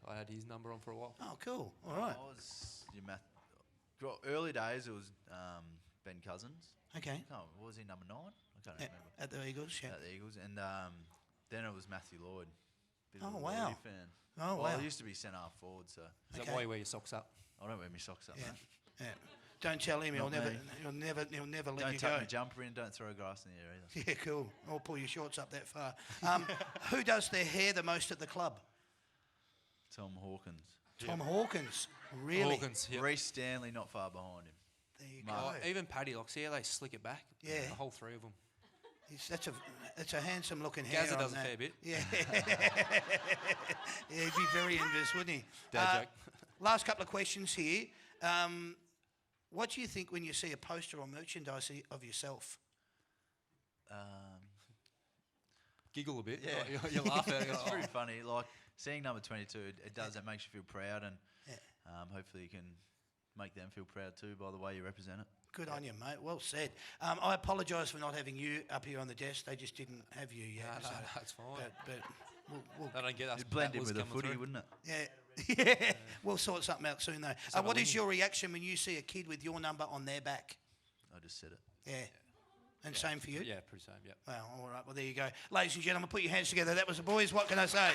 I had his number on for a while. Oh, cool. All right. I was your math. Well, early days it was Ben Cousins. Okay. Oh, what was he, number 9? I can't remember. At the Eagles, yeah. At the Eagles, and then it was Matthew Lloyd. Bit of Oh, a wow. Lloydie fan. Oh, Well, wow. I used to be centre half forward, so Is Okay. that why you wear your socks up? I don't wear my socks up. Yeah. Mate. Yeah. Don't tell him. He'll Not never. me. He'll never let Don't you tuck go. my jumper in. Don't throw grass in the air either. Yeah, cool. Or pull your shorts up that far. Who does their hair the most at the club? Tom Hawkins. Tom Hawkins. Really? Hawkins, yeah. Reece Stanley not far behind him. There you Mark. go. Even Paddy Locks, they slick it back. Yeah. The whole three of them. That's a handsome looking hair. Gazza on does a that. fair bit. Yeah. Yeah, he'd be very envious, wouldn't he? Dad joke. Last couple of questions here. What do you think when you see a poster or merchandise of yourself? Giggle a bit. Yeah. You laugh at it. It's pretty funny. Like seeing number 22, it does. It makes you feel proud, and hopefully you can make them feel proud too by the way you represent it. Good on you, mate. Well said. I apologise for not having you up here on the desk. They just didn't have you yet. No, so- that's fine. But we'll I don't get us. It'd blend in battlers with a coming footy, through. wouldn't it? yeah, we'll sort something out soon though. have a What is lingy. your reaction when you see a kid with your number on their back? I just said it. Yeah. And same for you? Yeah, pretty same. Yeah. Well, all right. Well, there you go. Ladies and gentlemen, put your hands together. That was the boys. What can I say?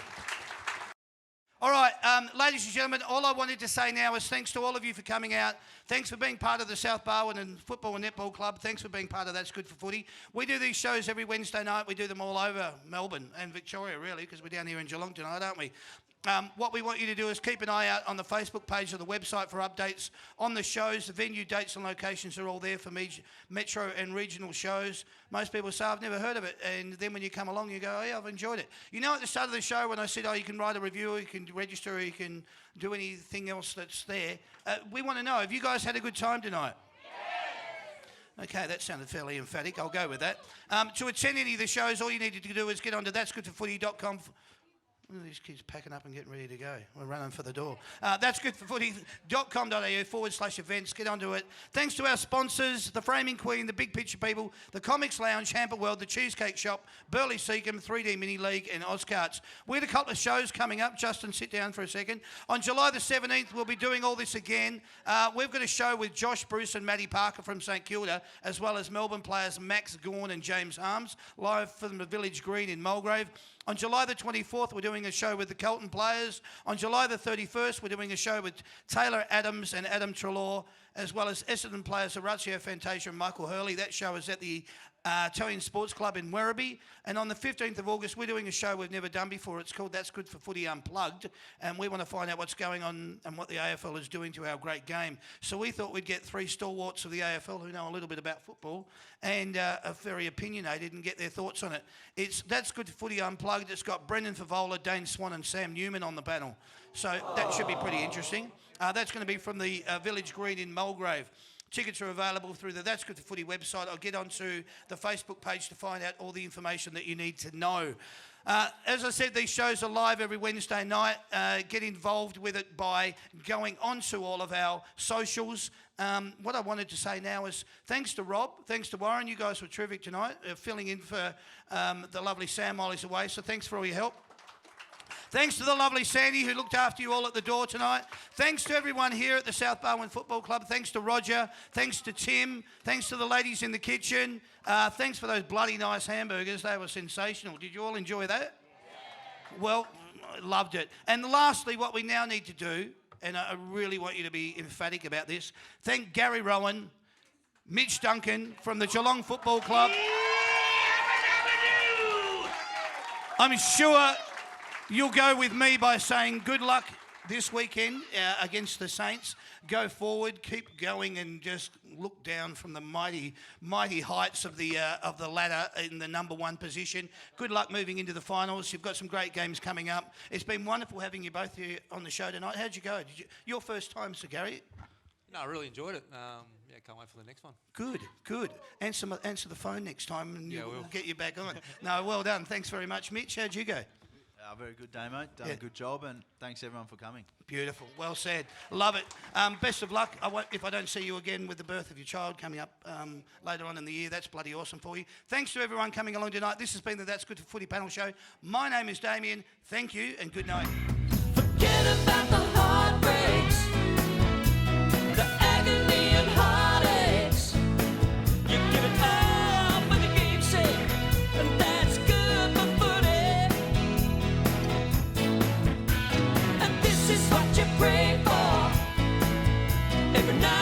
All right, ladies and gentlemen, all I wanted to say now is thanks to all of you for coming out. Thanks for being part of the South Barwon and Football and Netball Club. Thanks for being part of That's Good for Footy. We do these shows every Wednesday night. We do them all over Melbourne and Victoria, really, because we're down here in Geelong tonight, aren't we? What we want you to do is keep an eye out on the Facebook page of the website for updates on the shows. The venue dates and locations are all there for metro and regional shows. Most people say, I've never heard of it. And then when you come along, you go, oh, yeah, I've enjoyed it. You know, at the start of the show when I said, oh, you can write a review, you can register, you can do anything else that's there. We want to know, have you guys had a good time tonight? Okay, that sounded fairly emphatic. I'll go with that. To attend any of the shows, all you need to do is get onto that'sgoodforfooty.com. Look at these kids packing up and getting ready to go. We're running for the door. That's goodforfooty.com.au/events. Get onto it. Thanks to our sponsors, the Framing Queen, the Big Picture People, the Comics Lounge, Hamper World, the Cheesecake Shop, Burley Seacombe, 3D Mini League, and Ozcarts. We had a couple of shows coming up. Justin, sit down for a second. On July the 17th, we'll be doing all this again. We've got a show with Josh Bruce and Matty Parker from St Kilda, as well as Melbourne players Max Gawn and James Harms, live from the Village Green in Mulgrave. On July the 24th, we're doing a show with the Carlton players. On July the 31st, we're doing a show with Taylor Adams and Adam Trelaw, as well as Essendon players Horacio Fantasia and Michael Hurley. That show is at the Italian Sports Club in Werribee. And on the 15th of August, we're doing a show we've never done before. It's called That's Good for Footy Unplugged. And we want to find out what's going on and what the AFL is doing to our great game. So we thought we'd get three stalwarts of the AFL who know a little bit about football and are very opinionated and get their thoughts on it. It's That's Good for Footy Unplugged. It's got Brendan Favola, Dane Swan and Sam Newman on the panel. So that should be pretty interesting. That's going to be from the Village Green in Mulgrave. Tickets are available through the That's Good for Footy website. I'll get onto the Facebook page to find out all the information that you need to know. As I said, these shows are live every Wednesday night. Get involved with it by going onto all of our socials. What I wanted to say now is thanks to Rob, thanks to Warren. You guys were terrific tonight, filling in for the lovely Sam while he's away. So thanks for all your help. Thanks to the lovely Sandy who looked after you all at the door tonight. Thanks to everyone here at the South Barwon Football Club. Thanks to Roger. Thanks to Tim. Thanks to the ladies in the kitchen. Thanks for those bloody nice hamburgers. They were sensational. Did you all enjoy that? Well, I loved it. And lastly, what we now need to do, and I really want you to be emphatic about this, thank Gary Rowan, Mitch Duncan from the Geelong Football Club. I'm sure you'll go with me by saying good luck this weekend against the Saints. Go forward, keep going, and just look down from the mighty heights of the ladder in the number one position. Good luck moving into the finals. You've got some great games coming up. It's been wonderful having you both here on the show tonight. How'd you go? Your first time, Sir Gary? No, I really enjoyed it. Can't wait for the next one. Good. Answer the phone next time, and Yeah, we'll we'll. get you back on. No, well done. Thanks very much, Mitch. How'd you go? Very good day, mate. Done Yeah. a good job, and thanks everyone for coming. Beautiful. Well said. Love it. Best of luck. If I don't see you again with the birth of your child coming up later on in the year, that's bloody awesome for you. Thanks to everyone coming along tonight. This has been the That's Good for Footy panel show. My name is Damien. Thank you and good night. Forget about the heartbreaks, the agony and heartaches. You give it all for the game's sake, and that's good for footy. And this is what you pray for every night.